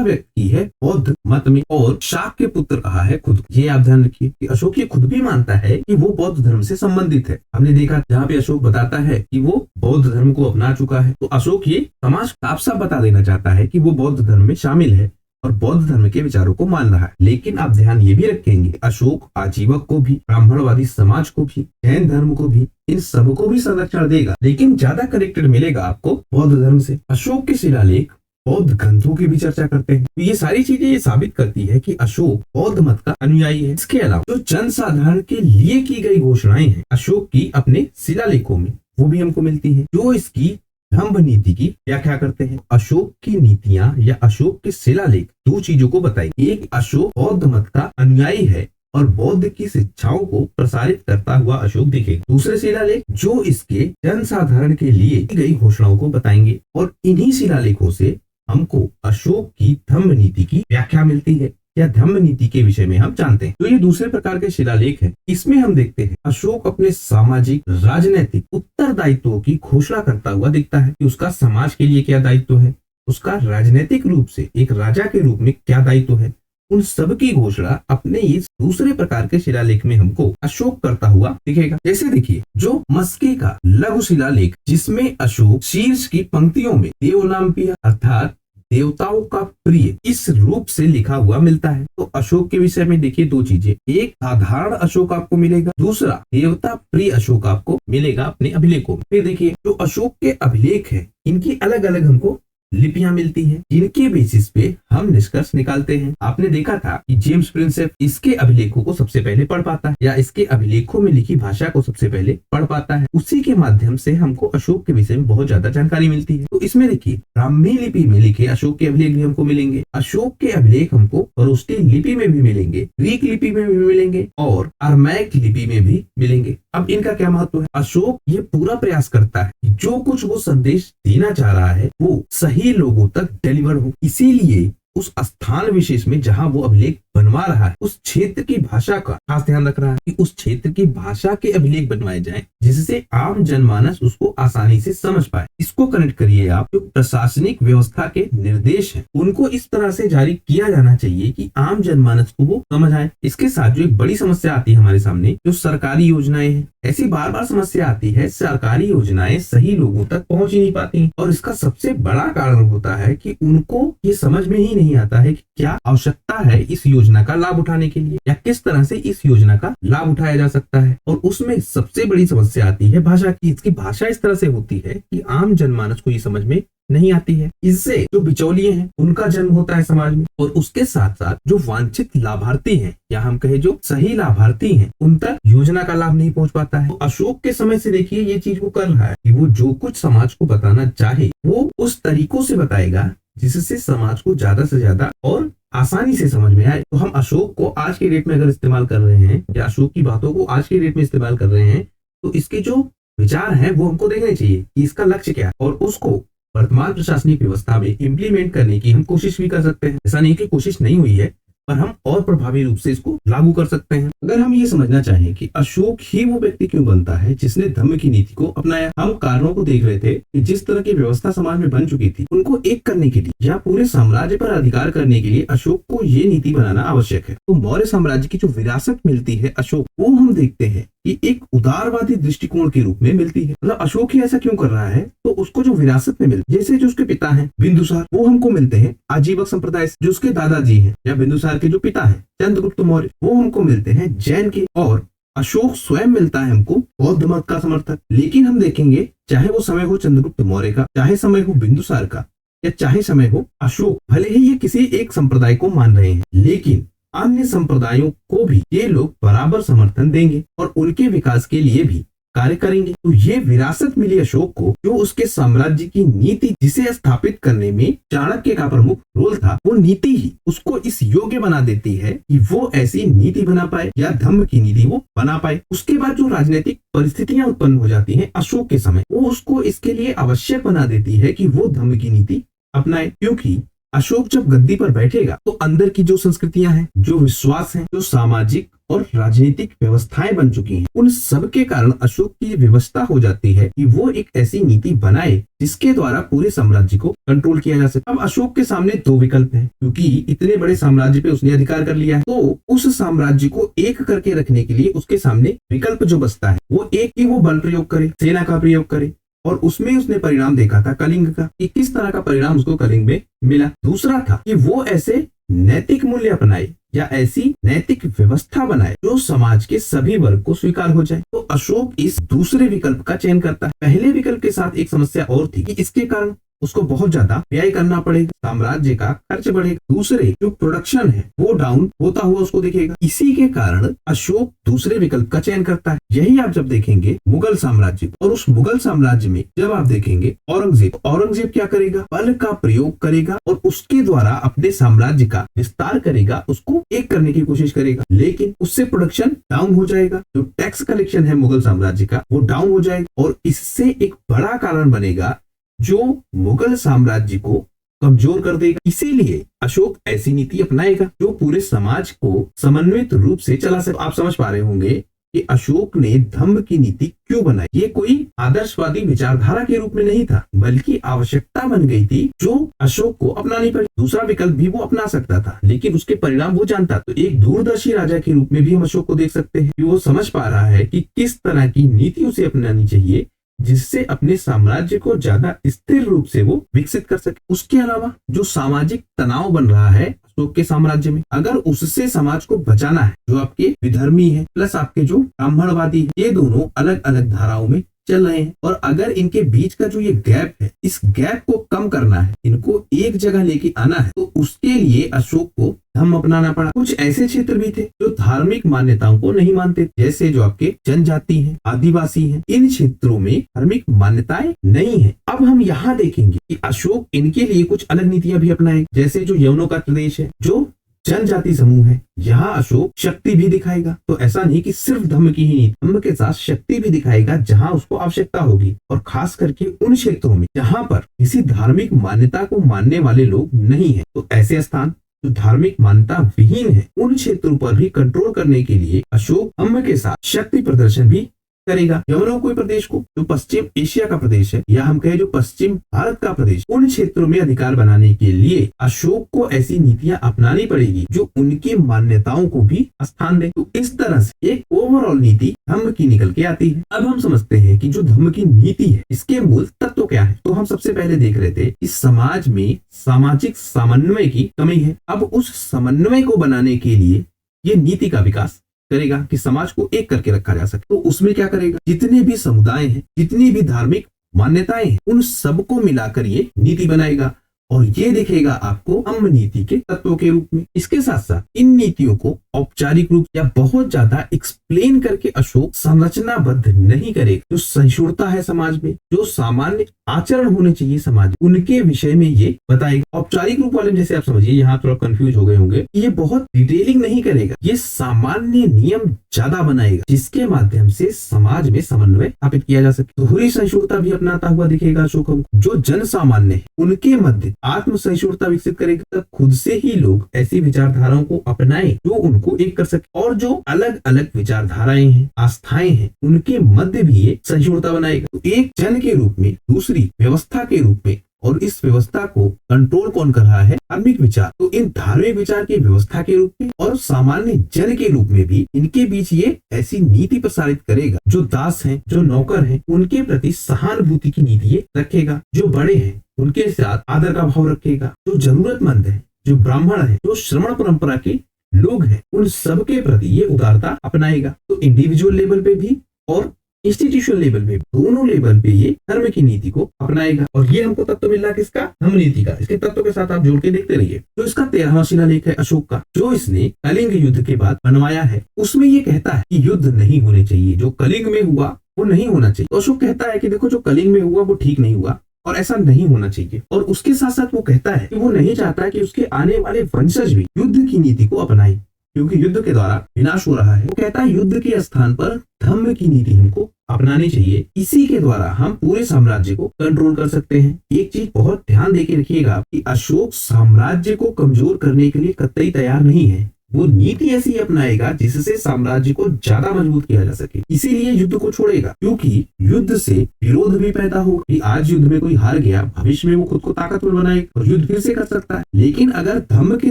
व्यक्त की है बौद्ध मत में और शाक्य पुत्र कहा है खुद। ये आप ध्यान रखिए कि अशोक ये खुद भी मानता है कि वो बौद्ध धर्म से संबंधित है। हमने देखा जहाँ पे अशोक बताता है कि वो बौद्ध धर्म को अपना चुका है, तो अशोक ये समाज साफ साफ बता देना चाहता है कि वो बौद्ध धर्म में शामिल है और बौद्ध धर्म के विचारों को मान रहा है। लेकिन आप ध्यान ये भी रखेंगे अशोक आजीवक को भी, ब्राह्मणवादी समाज को भी, जैन धर्म को भी, इन सबको भी संरक्षण देगा, लेकिन ज्यादा कनेक्टेड मिलेगा आपको बौद्ध धर्म से। अशोक के शिलालेख बौद्ध ग्रंथों की भी चर्चा करते हैं, तो ये सारी चीजें ये साबित करती है कि अशोक बौद्ध मत का अनुयायी है। इसके अलावा जो जन साधारण के लिए की गई घोषणाएं हैं अशोक की अपने शिलालेखों में वो भी हमको मिलती है, जो इसकी धम्म नीति की व्याख्या करते हैं। अशोक की नीतियां या अशोक के शिलालेख दो चीजों को बताएंगे। एक, अशोक बौद्ध मत का अनुयायी है और बौद्ध की शिक्षाओं को प्रसारित करता हुआ अशोक दिखेगा। दूसरे शिलालेख जो इसके जन साधारण के लिए की गई घोषणाओं को बताएंगे, और इन्हीं शिलालेखों से हमको अशोक की धम्म नीति की व्याख्या मिलती है या धम्म नीति के विषय में हम जानते हैं। तो ये दूसरे प्रकार के शिलालेख है। इसमें हम देखते हैं अशोक अपने सामाजिक राजनीतिक उत्तरदायित्वों की घोषणा करता हुआ दिखता है कि उसका समाज के लिए क्या दायित्व है, उसका राजनीतिक रूप से एक राजा के रूप में क्या दायित्व है, उन सब की घोषणा अपने इस दूसरे प्रकार के शिलालेख में हमको अशोक करता हुआ दिखेगा। जैसे देखिए जो मस्के का लघु शिलालेख जिसमें अशोक शीर्ष की पंक्तियों में देवनाम्पिय अर्थात देवताओं का प्रिय इस रूप से लिखा हुआ मिलता है। तो अशोक के विषय में देखिए दो चीजें, एक साधारण अशोक आपको मिलेगा, दूसरा देवता प्रिय अशोक आपको मिलेगा अपने अभिलेखों में। फिर देखिए जो अशोक के अभिलेख है इनकी अलग अलग हमको लिपियां मिलती हैं, जिनके बेसिस पे हम निष्कर्ष निकालते हैं। आपने देखा था कि जेम्स प्रिंसेप इसके अभिलेखों को सबसे पहले पढ़ पाता है या इसके अभिलेखों में लिखी भाषा को सबसे पहले पढ़ पाता है। उसी के माध्यम से हमको अशोक के विषय में बहुत ज्यादा जानकारी मिलती है। तो इसमें देखिए ब्राह्मी लिपि में लिखे अशोक के अभिलेख भी हमको मिलेंगे, अशोक के अभिलेख हमको खरोष्ठी लिपि में भी मिलेंगे, ग्रीक लिपि में भी मिलेंगे और अरमैक लिपि में भी मिलेंगे। अब इनका क्या महत्व है, अशोक ये पूरा प्रयास करता है कि जो कुछ वो संदेश देना चाह रहा है वो सही लोगों तक डिलीवर हो। इसीलिए उस स्थान विशेष में जहां वो अभिलेख बनवा रहा है उस क्षेत्र की भाषा का खास ध्यान रख रहा है कि उस क्षेत्र की भाषा के अभिलेख बनवाए जाएं, जिससे आम जनमानस उसको आसानी से समझ पाए। इसको कनेक्ट करिए आप, जो प्रशासनिक व्यवस्था के निर्देश हैं उनको इस तरह से जारी किया जाना चाहिए कि आम जनमानस को वो समझ आए। इसके साथ जो एक बड़ी समस्या आती है हमारे सामने, जो सरकारी योजनाएं हैं, ऐसी बार बार समस्या आती है सरकारी योजनाएं सही लोगों तक पहुंच ही नहीं पाती, और इसका सबसे बड़ा कारण होता है कि उनको ये समझ में ही नहीं आता है कि क्या आवश्यकता है इस योजना का लाभ उठाने के लिए या किस तरह से इस योजना का लाभ उठाया जा सकता है। और उसमें सबसे बड़ी समस्या आती है भाषा की। इसकी भाषा इस तरह से होती है कि आम जनमानस को ये समझ में नहीं आती है। इससे जो बिचौलिए हैं उनका जन्म होता है समाज में, और उसके साथ साथ जो वांछित लाभार्थी हैं या हम कहे जो सही लाभार्थी हैं उन तक योजना का लाभ नहीं पहुंच पाता है। तो अशोक के समय से देखिए ये चीज वो कर रहा है कि वो जो कुछ समाज को बताना चाहे वो उस तरीकों से बताएगा जिससे समाज को ज्यादा से ज्यादा और आसानी से समझ में आए। तो हम अशोक को आज के डेट में अगर इस्तेमाल कर रहे हैं या अशोक की बातों को आज के डेट में इस्तेमाल कर रहे हैं तो इसके जो विचार हैं वो हमको देखने चाहिए कि इसका लक्ष्य क्या है और उसको वर्तमान प्रशासनिक व्यवस्था में इम्प्लीमेंट करने की हम कोशिश भी कर सकते हैं। ऐसा नहीं कि कोशिश नहीं हुई है, पर हम और प्रभावी रूप से इसको लागू कर सकते हैं। अगर हम ये समझना चाहें कि अशोक ही वो व्यक्ति क्यों बनता है जिसने धम्म की नीति को अपनाया, हम कारणों को देख रहे थे कि जिस तरह की व्यवस्था समाज में बन चुकी थी उनको एक करने के लिए या पूरे साम्राज्य पर अधिकार करने के लिए अशोक को ये नीति बनाना आवश्यक है। तो मौर्य साम्राज्य की जो विरासत मिलती है अशोक, वो हम देखते हैं कि एक उदारवादी दृष्टिकोण के रूप में मिलती है। मतलब अशोक ही ऐसा क्यों कर रहा है, तो उसको जो विरासत में मिलती है, जैसे जो उसके पिता हैं बिंदुसार, वो हमको मिलते हैं आजीवक संप्रदाय से, जो उसके दादाजी हैं या बिंदुसार के जो पिता हैं चंद्रगुप्त मौर्य, वो हमको मिलते हैं जैन के, और अशोक स्वयं मिलता है हमको बौद्ध मत का समर्थक। लेकिन हम देखेंगे चाहे वो समय हो चंद्रगुप्त मौर्य का, चाहे समय हो बिंदुसार का, या चाहे समय हो अशोक, भले ही ये किसी एक संप्रदाय को मान रहे हैं लेकिन अन्य संप्रदायों को भी ये लोग बराबर समर्थन देंगे और उनके विकास के लिए भी कार्य करेंगे। तो ये विरासत मिली अशोक को, जो उसके साम्राज्य की नीति जिसे स्थापित करने में चाणक्य का प्रमुख रोल था, वो नीति ही उसको इस योग्य बना देती है कि वो ऐसी नीति बना पाए या धम्म की नीति वो बना पाए। उसके बाद जो राजनीतिक परिस्थितियां उत्पन्न हो जाती हैं अशोक के समय, वो उसको इसके लिए आवश्यक बना देती है कि वो धम्म की नीति अपनाए। क्योंकि अशोक जब गद्दी पर बैठेगा तो अंदर की जो संस्कृतियां हैं, जो विश्वास हैं, जो सामाजिक और राजनीतिक व्यवस्थाएं बन चुकी हैं, उन सब के कारण अशोक की व्यवस्था हो जाती है कि वो एक ऐसी नीति बनाए जिसके द्वारा पूरे साम्राज्य को कंट्रोल किया जा सके। अब अशोक के सामने दो विकल्प हैं, क्योंकि इतने बड़े साम्राज्य पे उसने अधिकार कर लिया है, तो उस साम्राज्य को एक करके रखने के लिए उसके सामने विकल्प जो बचता है वो एक कि वो बल प्रयोग करे, सेना का प्रयोग करे, और उसमें उसने परिणाम देखा था कलिंग का कि किस तरह का परिणाम उसको कलिंग में मिला। दूसरा था कि वो ऐसे नैतिक मूल्य अपनाए या ऐसी नैतिक व्यवस्था बनाए जो समाज के सभी वर्ग को स्वीकार हो जाए। तो अशोक इस दूसरे विकल्प का चयन करता है। पहले विकल्प के साथ एक समस्या और थी कि इसके कारण उसको बहुत ज्यादा व्यय करना पड़ेगा, साम्राज्य का खर्च बढ़ेगा, दूसरे जो प्रोडक्शन है वो डाउन होता हुआ उसको दिखेगा। इसी के कारण अशोक दूसरे विकल्प का चयन करता है। यही आप जब देखेंगे मुगल साम्राज्य, और उस मुगल साम्राज्य में जब आप देखेंगे औरंगजेब क्या करेगा, बल का प्रयोग करेगा और उसके द्वारा अपने साम्राज्य का विस्तार करेगा, उसको एक करने की कोशिश करेगा, लेकिन उससे प्रोडक्शन डाउन हो जाएगा। जो टैक्स कलेक्शन है मुगल साम्राज्य का वो डाउन हो जाएगा, और इससे एक बड़ा कारण बनेगा जो मुगल साम्राज्य को कमजोर कर देगा। इसीलिए अशोक ऐसी नीति अपनाएगा जो पूरे समाज को समन्वित रूप से चला सके। आप समझ पा रहे होंगे कि अशोक ने धम्म की नीति क्यों बनाई। ये कोई आदर्शवादी विचारधारा के रूप में नहीं था, बल्कि आवश्यकता बन गई थी जो अशोक को अपनानी पड़ी। दूसरा विकल्प भी वो अपना सकता था, लेकिन उसके परिणाम वो जानता। तो एक दूरदर्शी राजा के रूप में भी हम अशोक को देख सकते हैं कि वो समझ पा रहा है कि किस तरह की नीति उसे अपनानी चाहिए जिससे अपने साम्राज्य को ज्यादा स्थिर रूप से वो विकसित कर सके। उसके अलावा जो सामाजिक तनाव बन रहा है अशोक के साम्राज्य में, अगर उससे समाज को बचाना है, जो आपके विधर्मी है प्लस आपके जो ब्राह्मणवादी है, ये दोनों अलग अलग धाराओं में चल रहे हैं, और अगर इनके बीच का जो ये गैप है, इस गैप को कम करना है, इनको एक जगह लेके आना है, तो उसके लिए अशोक को धम्म अपनाना पड़ा। कुछ ऐसे क्षेत्र भी थे जो धार्मिक मान्यताओं को नहीं मानते, जैसे जो आपके जनजाति हैं, आदिवासी हैं, इन क्षेत्रों में धार्मिक मान्यताएं नहीं है। अब हम यहाँ देखेंगे कि अशोक इनके लिए कुछ अलग नीतियां भी अपनाएगा, जैसे जो यवनों का प्रदेश है, जो जनजाति समूह है, यहाँ अशोक शक्ति भी दिखाएगा। तो ऐसा नहीं कि सिर्फ धम्म की ही नीति, धम्म के साथ शक्ति भी दिखाएगा जहाँ उसको आवश्यकता होगी, और खास करके उन क्षेत्रों में जहाँ पर किसी धार्मिक मान्यता को मानने वाले लोग नहीं है। तो ऐसे स्थान जो धार्मिक मान्यता विहीन है, उन क्षेत्रों पर भी कंट्रोल करने के लिए अशोक धम्म के साथ शक्ति प्रदर्शन भी करेगा। यवनों कोई प्रदेश को, जो पश्चिम एशिया का प्रदेश है, या हम कहें जो पश्चिम भारत का प्रदेश, उन क्षेत्रों में अधिकार बनाने के लिए अशोक को ऐसी नीतियां अपनानी पड़ेगी जो उनकी मान्यताओं को भी स्थान दे। तो इस तरह से एक ओवरऑल नीति धम्म की निकल के आती है। अब हम समझते हैं कि जो धम्म की नीति है, इसके मूल तत्व क्या है। तो हम सबसे पहले देख रहे थे कि समाज में सामाजिक समन्वय की कमी है। अब उस समन्वय को बनाने के लिए ये नीति का विकास करेगा कि समाज को एक करके रखा जा सके। तो उसमें क्या करेगा, जितने भी समुदाय हैं, जितनी भी धार्मिक मान्यताएं हैं, उन सबको मिलाकर ये नीति बनाएगा, और ये दिखेगा आपको धम्म नीति के तत्वों के रूप में। इसके साथ साथ इन नीतियों को औपचारिक रूप या बहुत ज्यादा एक्सप्लेन करके अशोक संरचनाबद्ध नहीं करेगा। जो सहिष्णुता है समाज में, जो सामान्य आचरण होने चाहिए समाज, उनके विषय में ये बताएगा। औपचारिक रूप वाले में जैसे आप समझिए, यहाँ थोड़ा कंफ्यूज हो गए होंगे, ये बहुत डिटेलिंग नहीं करेगा, ये सामान्य नियम ज्यादा बनाएगा जिसके माध्यम से समाज में समन्वय स्थापित किया जा सके। दोहरी सहिष्णुता भी अपनाता हुआ दिखेगा अशोक हमको। जो जन सामान्य है उनके मध्य आत्म सहिष्णुता विकसित करेगा, तब खुद से ही लोग ऐसी विचारधाराओं को अपनाएं जो उनको एक कर सके, और जो अलग अलग विचारधाराएं हैं, आस्थाएं हैं, उनके मध्य भी ये सहिष्णुता बनाएगा। तो एक जन के रूप में, दूसरी व्यवस्था के रूप में, और इस व्यवस्था को कंट्रोल कौन कर रहा है? धार्मिक विचार। तो इन धार्मिक विचार की व्यवस्था के रूप में और सामान्य जन के रूप में भी इनके बीच ये ऐसी नीति प्रसारित करेगा, जो दास हैं, जो नौकर हैं, उनके प्रति सहानुभूति की नीति ये रखेगा, जो बड़े हैं उनके साथ आदर का भाव रखेगा, जो जरूरतमंद है, जो ब्राह्मण है, जो श्रमण परंपरा के लोग हैं, उन सबके प्रति ये उदारता अपनाएगा। तो इंडिविजुअल लेवल पे भी और इंस्टीट्यूशनल लेवल पे, दोनों लेवल पे ये धर्म की नीति को अपनाएगा। और ये हमको तत्व मिल रहा है किसका? धम्म नीति का। इसके तत्व के साथ आप जोड़ के देखते रहिए। तो इसका 13वां शिलालेख है अशोक का, जो इसने कलिंग युद्ध के बाद बनवाया है। उसमें ये कहता है कि युद्ध नहीं होने चाहिए, जो कलिंग में हुआ वो नहीं होना चाहिए। तो अशोक कहता है कि देखो, जो कलिंग में हुआ वो ठीक नहीं हुआ और ऐसा नहीं होना चाहिए। और उसके साथ साथ वो कहता है कि वो नहीं चाहता कि उसके आने वाले वंशज भी युद्ध की नीति को अपनाएं, क्योंकि युद्ध के द्वारा विनाश हो रहा है। वो कहता है युद्ध के स्थान पर धम्म की नीति हमको अपनानी चाहिए, इसी के द्वारा हम पूरे साम्राज्य को कंट्रोल कर सकते हैं। एक चीज बहुत ध्यान देके रखिएगा कि अशोक साम्राज्य को कमजोर करने के लिए कतई तैयार नहीं है। वो नीति ऐसी अपनाएगा जिससे साम्राज्य को ज्यादा मजबूत किया जा सके, इसीलिए युद्ध को छोड़ेगा, क्योंकि युद्ध से विरोध भी पैदा हो कि आज युद्ध में कोई हार गया, भविष्य में वो खुद को ताकतवर बनाएगा और युद्ध फिर से कर सकता है। लेकिन अगर धम्म के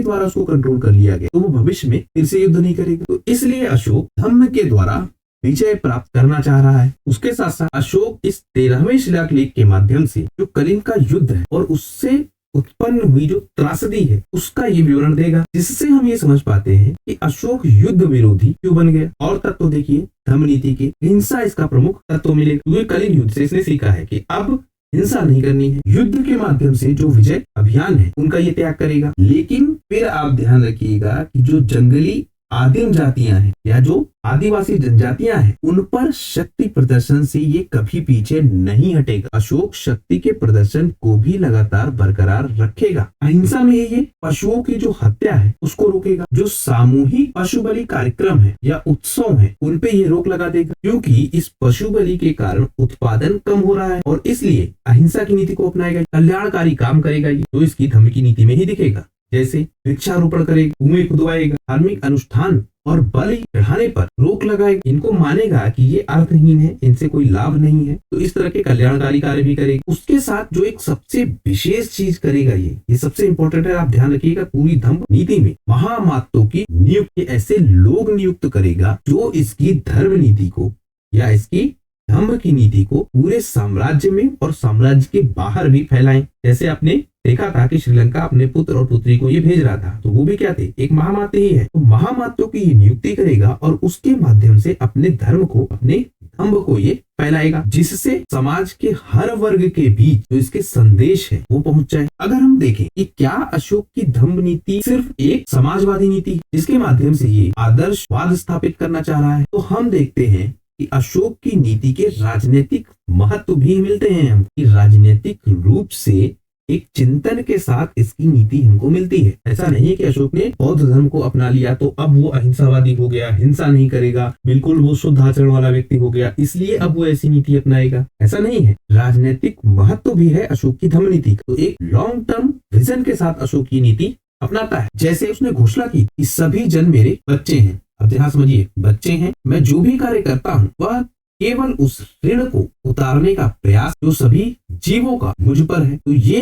द्वारा उसको कंट्रोल कर लिया गया तो वो भविष्य में फिर से युद्ध नहीं करेगा। तो इसलिए अशोक धम्म के द्वारा विजय प्राप्त करना चाह रहा है। उसके साथ साथ अशोक इस 13वें शिलालेख के माध्यम से जो कलिंग का युद्ध है और उससे उत्पन्न हुई जो त्रासदी है उसका ये विवरण देगा, जिससे हम ये समझ पाते हैं कि अशोक युद्ध विरोधी क्यों बन गया। और तत्व देखिए धम्म नीति के, हिंसा इसका प्रमुख तत्व मिलेगा, क्योंकि कलिंग युद्ध से इसने सीखा है कि अब हिंसा नहीं करनी है। युद्ध के माध्यम से जो विजय अभियान है उनका ये त्याग करेगा। लेकिन फिर आप ध्यान रखिएगा कि जो जंगली आदिम जातियां हैं या जो आदिवासी जनजातियां हैं, उन पर शक्ति प्रदर्शन से ये कभी पीछे नहीं हटेगा। अशोक शक्ति के प्रदर्शन को भी लगातार बरकरार रखेगा। अहिंसा में ये पशुओं की जो हत्या है उसको रोकेगा। जो सामूहिक पशु बलि कार्यक्रम है या उत्सव है उन पे ये रोक लगा देगा, क्योंकि इस पशु बलि के कारण उत्पादन कम हो रहा है और इसलिए अहिंसा की नीति को अपनाएगा। कल्याणकारी काम करेगा ये, तो इसकी धम्म की नीति में ही दिखेगा। जैसे वृक्षारोपण करेगा, कुएं खुदवाएगा, धार्मिक अनुष्ठान और बलि चढ़ाने पर रोक लगाएगा। इनको मानेगा कि ये अर्थहीन है, इनसे कोई लाभ नहीं है, तो इस तरह के कल्याणकारी कार्य भी करेगा। उसके साथ जो एक सबसे विशेष चीज करेगा, ये सबसे इंपॉर्टेंट है, आप ध्यान रखिएगा। पूरी धम्म नीति में महामात्तों की नियुक्ति, ऐसे लोग नियुक्त करेगा जो इसकी धर्म नीति को या इसकी धम्म की नीति को पूरे साम्राज्य में और साम्राज्य के बाहर भी फैलाएं। जैसे आपने देखा था कि श्रीलंका अपने पुत्र और पुत्री को ये भेज रहा था, तो वो भी क्या थे? एक महामाते ही है। तो महामातों की ये नियुक्ति करेगा और उसके माध्यम से अपने धर्म को, अपने धम्म को ये फैलाएगा, जिससे समाज के हर वर्ग के बीच जो इसके संदेश है वो पहुंच जाए। अगर हम देखें कि क्या अशोक की धम्म नीति सिर्फ एक समाजवादी नीति है जिसके माध्यम से ये आदर्शवाद स्थापित करना चाह रहा है, तो हम देखते हैं कि अशोक की नीति के राजनीतिक महत्व भी मिलते हैं। हम राजनीतिक रूप से एक चिंतन के साथ इसकी नीति हमको मिलती है। ऐसा नहीं है कि अशोक ने बौद्ध धर्म को अपना लिया तो अब वो अहिंसावादी हो गया, हिंसा नहीं करेगा, बिल्कुल वो शुद्ध आचरण वाला व्यक्ति हो गया, इसलिए अब वो ऐसी नीति अपनाएगा। ऐसा नहीं है। राजनीतिक महत्व भी है अशोक की धम्म नीति। तो एक लॉन्ग टर्म विजन के साथ अशोक की नीति अपनाता है। जैसे उसने घोषणा की कि सभी जन मेरे बच्चे हैं। अब ध्यान समझिए, बच्चे हैं, मैं जो भी कार्य करता हूँ वह केवल उस ऋण को उतारने का प्रयास जो सभी जीवों का मुझ पर है। तो ये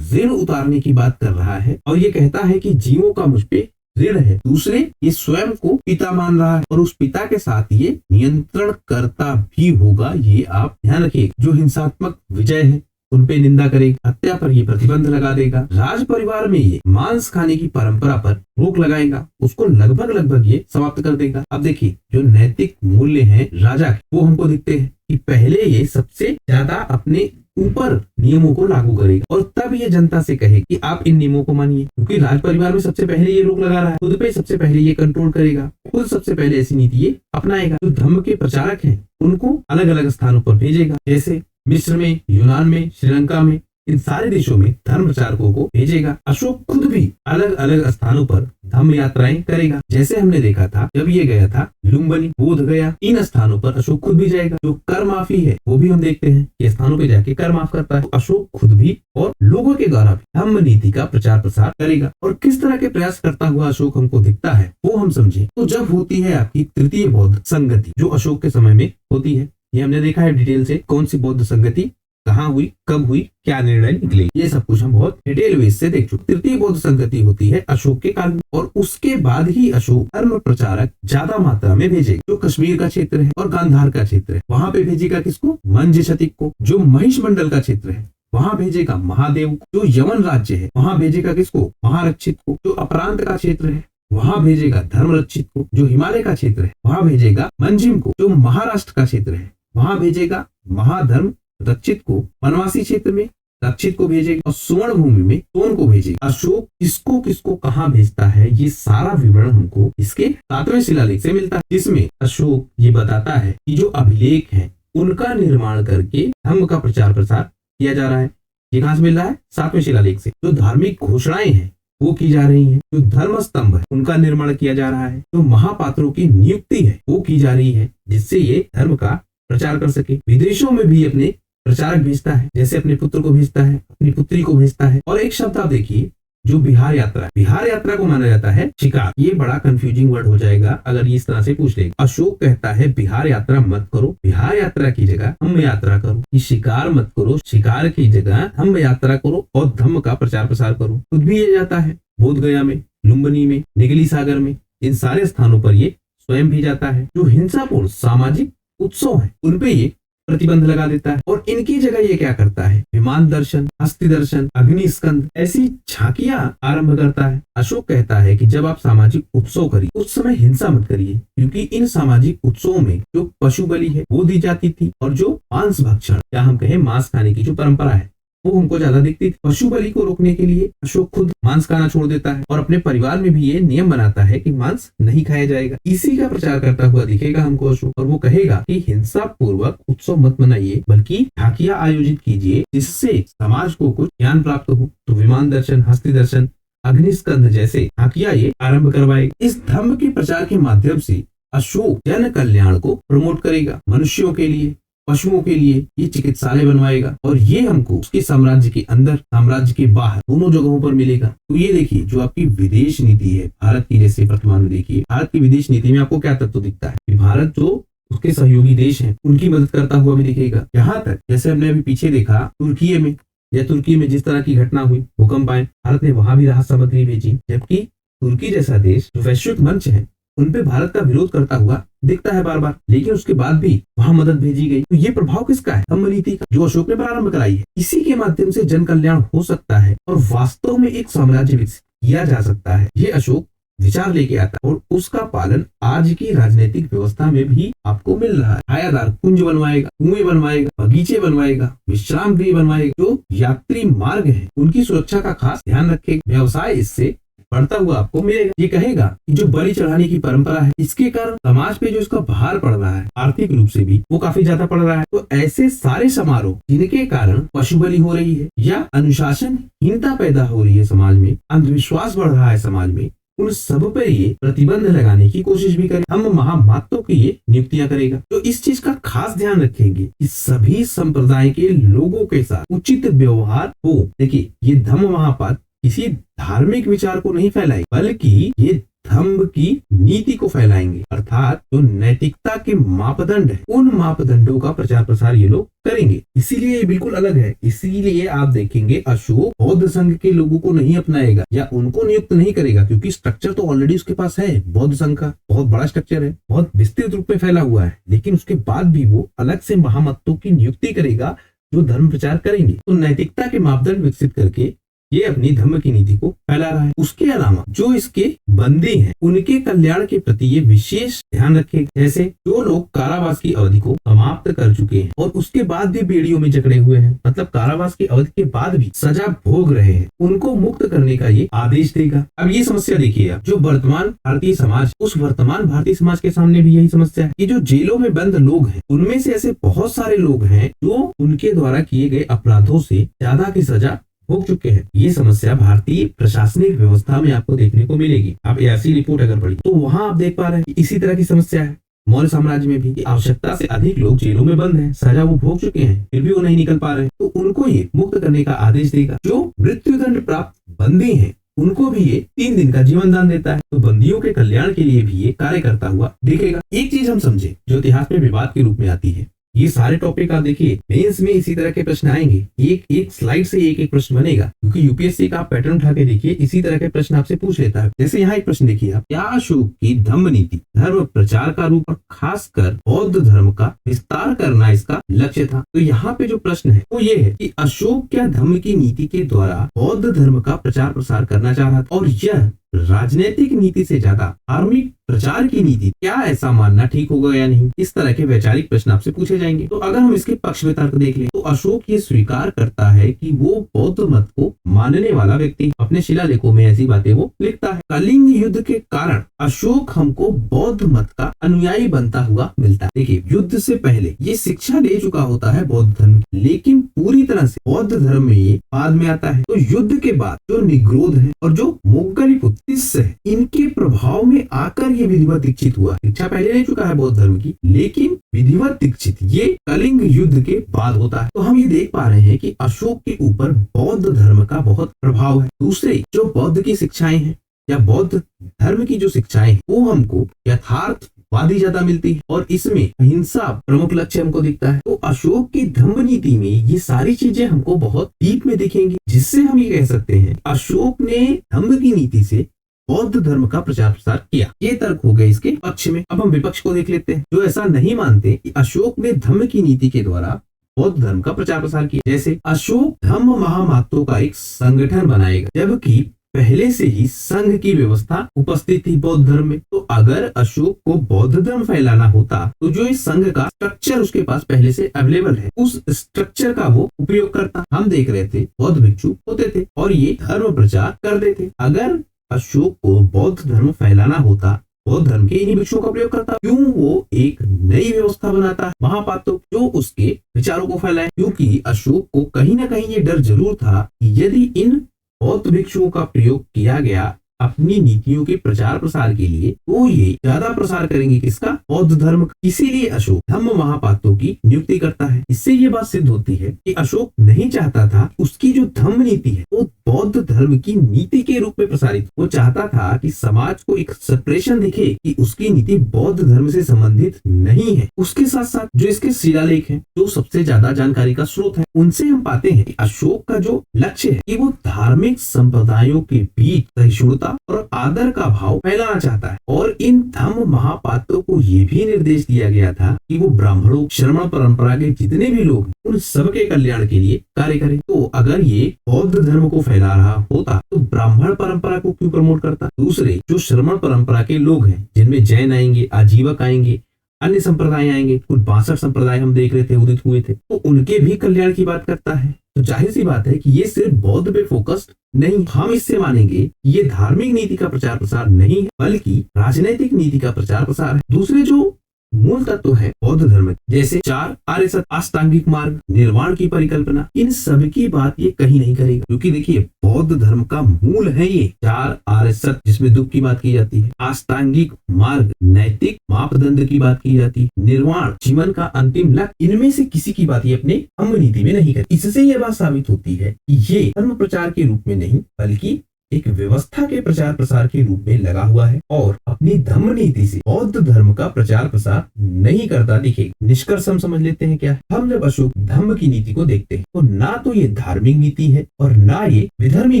ऋण उतारने की बात कर रहा है और ये कहता है कि जीवों का मुझ पे ऋण है। दूसरे, ये स्वयं को पिता मान रहा है और उस पिता के साथ ये नियंत्रण करता भी होगा। ये आप ध्यान रखिए। जो हिंसात्मक विजय है उन पे निंदा करेगा, हत्या पर ये प्रतिबंध लगा देगा, राज परिवार में ये मांस खाने की परंपरा पर रोक लगाएगा, उसको लगभग ये समाप्त कर देगा। अब देखिए, जो नैतिक मूल्य हैं राजा के, वो हमको दिखते हैं कि पहले ये सबसे ज्यादा अपने ऊपर नियमों को लागू करेगा और तब ये जनता से कहे कि आप इन नियमों को मानिए, क्योंकि राज परिवार में सबसे पहले ये रोक लगा रहा है, खुद पे सबसे पहले ये कंट्रोल करेगा, खुद सबसे पहले ऐसी नीति ये अपनाएगा। जो धर्म के प्रचारक हैं उनको अलग अलग स्थानों पर भेजेगा। जैसे मिस्र में, यूनान में, श्रीलंका में, इन सारे देशों में धर्म प्रचारकों को भेजेगा। अशोक खुद भी अलग अलग स्थानों पर धम्म यात्राएं करेगा। जैसे हमने देखा था जब ये गया था लुम्बिनी, बोध गया, इन स्थानों पर अशोक खुद भी जाएगा। जो कर माफी है वो भी हम देखते हैं कि स्थानों पे जाके कर माफ करता है। तो अशोक खुद भी और लोगों के द्वारा भी धम्म नीति का प्रचार प्रसार करेगा। और किस तरह के प्रयास करता हुआ अशोक हमको दिखता है वो हम समझे तो जब होती है आपकी तृतीय बौद्ध संगति, जो अशोक के समय में होती है। ये हमने देखा है डिटेल से कौन सी बौद्ध संगति कहाँ हुई, कब हुई, क्या निर्णय निकले, ये सब कुछ हम बहुत डिटेल बेस से देख चुके। तृतीय बौद्ध संगति होती है अशोक के काल में और उसके बाद ही अशोक धर्म प्रचारक ज्यादा मात्रा में भेजेगा। जो कश्मीर का क्षेत्र है और गांधार का क्षेत्र है वहां पे भेजेगा किसको, मंजशतिक को। जो महिष मंडल का क्षेत्र है वहां भेजेगा महादेव को। जो यमन राज्य है वहां भेजेगा किसको, महारक्षित को। जो अपरांत का क्षेत्र है वहां भेजेगा धर्मरक्षित को। जो हिमालय का क्षेत्र है वहां भेजेगा मंजिम को। जो महाराष्ट्र का क्षेत्र है वहां भेजेगा महाधर्म रक्षित को। वनवासी क्षेत्र में रक्षित को भेजेगा और सुवर्ण भूमि में सोन को भेजेगा। अशोक किसको किसको कहाँ भेजता है ये सारा विवरण हमको इसके 7वें शिलालेख से मिलता है, जिसमें अशोक ये बताता है कि जो अभिलेख है उनका निर्माण करके धर्म का प्रचार प्रसार किया जा रहा है। ये कहाँ से मिल रहा है, 7वें शिलालेख से। जो धार्मिक घोषणाएं हैं वो की जा रही है। जो धर्म स्तंभ है उनका निर्माण किया जा रहा है। जो महापात्रों की नियुक्ति है वो की जा रही है जिससे ये धर्म का प्रचार कर सके। विदेशों में भी अपने प्रचारक भेजता है, जैसे अपने पुत्र को भेजता है, अपनी पुत्री को भेजता है। और एक शब्द आप देखिए जो बिहार यात्रा, बिहार यात्रा को माना जाता है शिकार। ये बड़ा कंफ्यूजिंग वर्ड हो जाएगा अगर इस तरह से पूछ लेगा। अशोक कहता है बिहार यात्रा मत करो, बिहार यात्रा की जगह धम्म यात्रा करो। ये शिकार मत करो, शिकार की जगह धम्म यात्रा करो और धम्म का प्रचार प्रसार करो। खुद भी ये जाता है बोध गया में, लुम्बिनी में, निगली सागर में, इन सारे स्थानों पर ये स्वयं भी जाता है। जो हिंसापूर्ण सामाजिक उत्सव है उन पे ये प्रतिबंध लगा देता है। और इनकी जगह ये क्या करता है, विमान दर्शन, अस्थि दर्शन, अग्नि स्कंद ऐसी झांकियां आरंभ करता है। अशोक कहता है कि जब आप सामाजिक उत्सव करिए उस समय हिंसा मत करिए, क्योंकि इन सामाजिक उत्सवों में जो पशु बलि है वो दी जाती थी और जो मांस भक्षण या हम कहें मांस खाने की जो परंपरा है वो हमको ज्यादा दिखती थी। पशु बलि को रोकने के लिए अशोक खुद मांस खाना छोड़ देता है और अपने परिवार में भी ये नियम बनाता है कि मांस नहीं खाया जाएगा। इसी का प्रचार करता हुआ दिखेगा हमको अशोक। और वो कहेगा कि हिंसा पूर्वक उत्सव मत मनाइए बल्कि झांकियां आयोजित कीजिए जिससे समाज को कुछ ज्ञान प्राप्त हो। तो विमान दर्शन, हस्ति दर्शन, अग्निस्कंद जैसे झांकियां ये आरंभ करवाएगा। इस धर्म के प्रचार के माध्यम से अशोक जन कल्याण को प्रमोट करेगा। मनुष्यों के लिए, पशुओं के लिए ये चिकित्सालय बनवाएगा और ये हमको उसके साम्राज्य के अंदर, साम्राज्य के बाहर दोनों जगहों पर मिलेगा। तो ये देखिए जो आपकी विदेश नीति है भारत की, जैसे वर्तमान में देखिए भारत की विदेश नीति में आपको क्या तत्व दिखता है कि भारत जो उसके सहयोगी देश हैं उनकी मदद करता हुआ भी दिखेगा। यहाँ तक जैसे हमने अभी पीछे देखा तुर्की में, या तुर्की में जिस तरह की घटना हुई, भूकंप आए, भारत ने वहां भी राहत सामग्री भेजी। जबकि तुर्की जैसा देश जो वैश्विक मंच है उन पे भारत का विरोध करता हुआ दिखता है बार बार, लेकिन उसके बाद भी वहां मदद भेजी गई। तो ये प्रभाव किसका है, धम्म नीति का, जो अशोक ने प्रारंभ कराई है। इसी के माध्यम से जन कल्याण हो सकता है और वास्तव में एक साम्राज्य विकसित किया जा सकता है। ये अशोक विचार लेके आता है और उसका पालन आज की राजनीतिक व्यवस्था में भी आपको मिल रहा है। छायादार कुंज बनवाएगा, कुएं बनवाएगा, बगीचे बनवाएगा, विश्राम गृह बनवाएगा। जो यात्री मार्ग है उनकी सुरक्षा का खास ध्यान रखेगा। व्यवसाय इससे बढ़ता हुआ आपको मिलेगा। ये कहेगा कि जो बलि चढ़ाने की परंपरा है इसके कारण समाज पे जो इसका भार पड़ रहा है आर्थिक रूप से भी वो काफी ज्यादा पड़ रहा है। तो ऐसे सारे समारोह जिनके कारण पशु बलि हो रही है या अनुशासनहीनता पैदा हो रही है समाज में, अंधविश्वास बढ़ रहा है समाज में, उन सब पर ये प्रतिबंध लगाने की कोशिश भी करे। हम महामातों की ये नियुक्तियां करेगा। तो इस चीज का खास ध्यान रखेंगे कि सभी संप्रदाय के लोगों के साथ उचित व्यवहार हो। देखिए ये धम्म महापात किसी धार्मिक विचार को नहीं फैलाएंगे बल्कि ये धम्म की नीति को फैलाएंगे, अर्थात जो नैतिकता के मापदंड है उन मापदंडों का प्रचार प्रसार ये लोग करेंगे। इसीलिए ये बिल्कुल अलग है। इसीलिए आप देखेंगे अशोक बौद्ध संघ के लोगों को नहीं अपनाएगा या उनको नियुक्त नहीं करेगा, क्योंकि स्ट्रक्चर तो ऑलरेडी उसके पास है। बौद्ध संघ का बहुत बड़ा स्ट्रक्चर है, बहुत विस्तृत रूप में फैला हुआ है, लेकिन उसके बाद भी वो अलग से महामत्तों की नियुक्ति करेगा जो धर्म प्रचार करेंगे। तो नैतिकता के मापदंड विकसित करके ये अपनी धर्म की नीति को फैला रहा है। उसके अलावा जो इसके बंदी हैं उनके कल्याण के प्रति ये विशेष ध्यान रखेगा। जैसे जो लोग कारावास की अवधि को समाप्त कर चुके हैं और उसके बाद भी बेड़ियों में जकड़े हुए हैं, मतलब कारावास की अवधि के बाद भी सजा भोग रहे हैं, उनको मुक्त करने का ये आदेश देगा। अब ये समस्या देखिए, आप जो वर्तमान भारतीय समाज, उस वर्तमान भारतीय समाज के सामने भी यही समस्या है कि जो जेलों में बंद लोग हैं उनमें से ऐसे बहुत सारे लोग हैं जो उनके द्वारा किए गए अपराधों से ज्यादा की सजा भोग चुके हैं। ये समस्या भारतीय प्रशासनिक व्यवस्था में आपको देखने को मिलेगी। आप ऐसी रिपोर्ट अगर पढ़ी तो वहां आप देख पा रहे हैं कि इसी तरह की समस्या है। मौर्य साम्राज्य में भी आवश्यकता से अधिक लोग जेलों में बंद हैं, सजा वो भोग चुके हैं, फिर भी वो नहीं निकल पा रहे, तो उनको ये मुक्त करने का आदेश देगा। जो मृत्युदंड प्राप्त बंदी हैं उनको भी ये 3 दिन का जीवन दान देता है, तो बंदियों के कल्याण के लिए भी ये कार्य करता हुआ दिखेगा। एक चीज हम समझे जो इतिहास में विवाद के रूप में आती है, ये सारे टॉपिक आप देखिए मेंस में इसी तरह के प्रश्न आएंगे, एक एक स्लाइड से एक एक प्रश्न बनेगा, क्योंकि यूपीएससी का पैटर्न उठा के देखिए इसी तरह के प्रश्न आपसे पूछ लेता है। जैसे यहाँ एक प्रश्न देखिए आप, क्या अशोक की धम्म नीति धर्म प्रचार का रूप और खासकर बौद्ध धर्म का विस्तार करना इसका लक्ष्य था? तो यहाँ पे जो प्रश्न है वो ये है कि अशोक क्या धम्म की नीति के द्वारा बौद्ध धर्म का प्रचार प्रसार करना चाह रहा था, और यह राजनीतिक नीति से ज्यादा धार्मिक प्रचार की नीति, क्या ऐसा मानना ठीक होगा या नहीं? इस तरह के वैचारिक प्रश्न आपसे पूछे जाएंगे। तो अगर हम इसके पक्ष में तर्क देख लें तो अशोक ये स्वीकार करता है कि वो बौद्ध मत को मानने वाला व्यक्ति, अपने शिलालेखों में ऐसी बातें वो लिखता है। कलिंग युद्ध के कारण अशोक हमको बौद्ध मत का अनुयायी बनता हुआ मिलता है। देखिए, युद्ध से पहले ये शिक्षा ले चुका होता है बौद्ध धर्म की, लेकिन पूरी तरह से बौद्ध धर्म में ये बाद में आता है। तो युद्ध के बाद जो निग्रोध है और जो मोगलिपुत्र है, इनके प्रभाव में आकर ये विधिवत दीक्षित हुआ। शिक्षा पहले ले चुका है बौद्ध धर्म की, लेकिन विधिवत दीक्षित ये कलिंग युद्ध के बाद होता है। तो हम ये देख पा रहे हैं कि अशोक के ऊपर बौद्ध धर्म का बहुत प्रभाव है। दूसरे जो बौद्ध की शिक्षाएं हैं या बौद्ध धर्म की जो शिक्षाएं हैं वो हमको यथार्थवादी ज्यादा मिलती है, और इसमें अहिंसा प्रमुख लक्ष्य हमको दिखता है। तो अशोक की धम्म नीति में ये सारी चीजें हमको बहुत डीप में दिखेंगी, जिससे हम ये कह सकते हैं अशोक ने धम्म की नीति से बौद्ध धर्म का प्रचार प्रसार किया। ये तर्क हो गए इसके पक्ष में। अब हम विपक्ष को देख लेते हैं, जो ऐसा नहीं मानते कि अशोक ने धम्म की नीति के द्वारा बौद्ध धर्म का प्रचार प्रसार किया। जैसे अशोक धम्म महामातों का एक संगठन बनाएगा, जबकि पहले से ही संघ की व्यवस्था उपस्थित थी बौद्ध धर्म में। तो अगर अशोक को बौद्ध धर्म फैलाना होता तो जो इस संघ का स्ट्रक्चर उसके पास पहले से अवेलेबल है, उस स्ट्रक्चर का वो उपयोग करता। हम देख रहे थे बौद्ध भिक्षु होते थे और ये धर्म प्रचार करते थे। अगर अशोक को बौद्ध धर्म फैलाना होता, बौद्ध धर्म के इन्हीं भिक्षुओं का प्रयोग करता। क्यों वो एक नई व्यवस्था बनाता है महापात्र जो उसके विचारों को फैलाए? क्योंकि अशोक को कहीं ना कहीं ये डर जरूर था कि यदि इन बौद्ध भिक्षुओं का प्रयोग किया गया अपनी नीतियों के प्रचार प्रसार के लिए, तो ये ज्यादा प्रसार करेंगे किसका? बौद्ध धर्म का। इसीलिए अशोक धम्म महापात्रों की नियुक्ति करता है। इससे ये बात सिद्ध होती है कि अशोक नहीं चाहता था उसकी जो धम्म नीति है वो बौद्ध धर्म की नीति के रूप में प्रसारित। वो चाहता था कि समाज को एक सेपरेशन दिखे कि उसकी नीति बौद्ध धर्म से संबंधित नहीं है। उसके साथ साथ जो इसके शिलालेख हैं, जो सबसे ज्यादा जानकारी का स्रोत है, उनसे हम पाते हैं कि अशोक का जो लक्ष्य है कि वो धार्मिक संप्रदायों के बीच सहिष्णुता और आदर का भाव फैलाना चाहता है। और इन धम्म महापात्रों को ये भी निर्देश दिया गया था कि वो ब्राह्मणों, श्रमण परंपरा के जितने भी लोग उन सबके कल्याण के लिए कार्य करें। तो अगर ये बौद्ध धर्म को फैला रहा होता तो ब्राह्मण परंपरा को क्यों प्रमोट करता? दूसरे जो श्रमण परंपरा के लोग हैं, जिनमें जैन आएंगे, आजीवक आएंगे, अन्य संप्रदाय आएंगे, कुल 62 संप्रदाय हम देख रहे थे उदित हुए थे, तो उनके भी कल्याण की बात करता है। तो जाहिर सी बात है कि ये सिर्फ बौद्ध पे फोकस्ड नहीं, हम इससे मानेंगे कि ये धार्मिक नीति का प्रचार प्रसार नहीं है, बल्कि राजनीतिक नीति का प्रचार प्रसार है। दूसरे जो मूल तत्व है बौद्ध धर्म, जैसे 4 आर्य सत्य, अष्टांगिक मार्ग, निर्वाण की परिकल्पना, इन सब की बात ये कहीं नहीं करेगा। क्योंकि देखिए बौद्ध धर्म का मूल है ये 4 आर्य सत्य, जिसमें दुख की बात की जाती है, अष्टांगिक मार्ग नैतिक मापदंड की बात की जाती है, निर्वाण जीवन का अंतिम लक्ष्य, इनमें से किसी की बात ये अपने धम्म नीति में नहीं करती। इससे ये बात साबित होती है कि ये धर्म प्रचार के रूप में नहीं, बल्कि एक व्यवस्था के प्रचार प्रसार के रूप में लगा हुआ है और अपनी धम्म नीति से बौद्ध धर्म का प्रचार प्रसार नहीं करता दिखेगा। निष्कर्ष हम समझ लेते हैं क्या? हम जब अशोक धम्म की नीति को देखते हैं तो ना तो ये धार्मिक नीति है और ना ये विधर्मी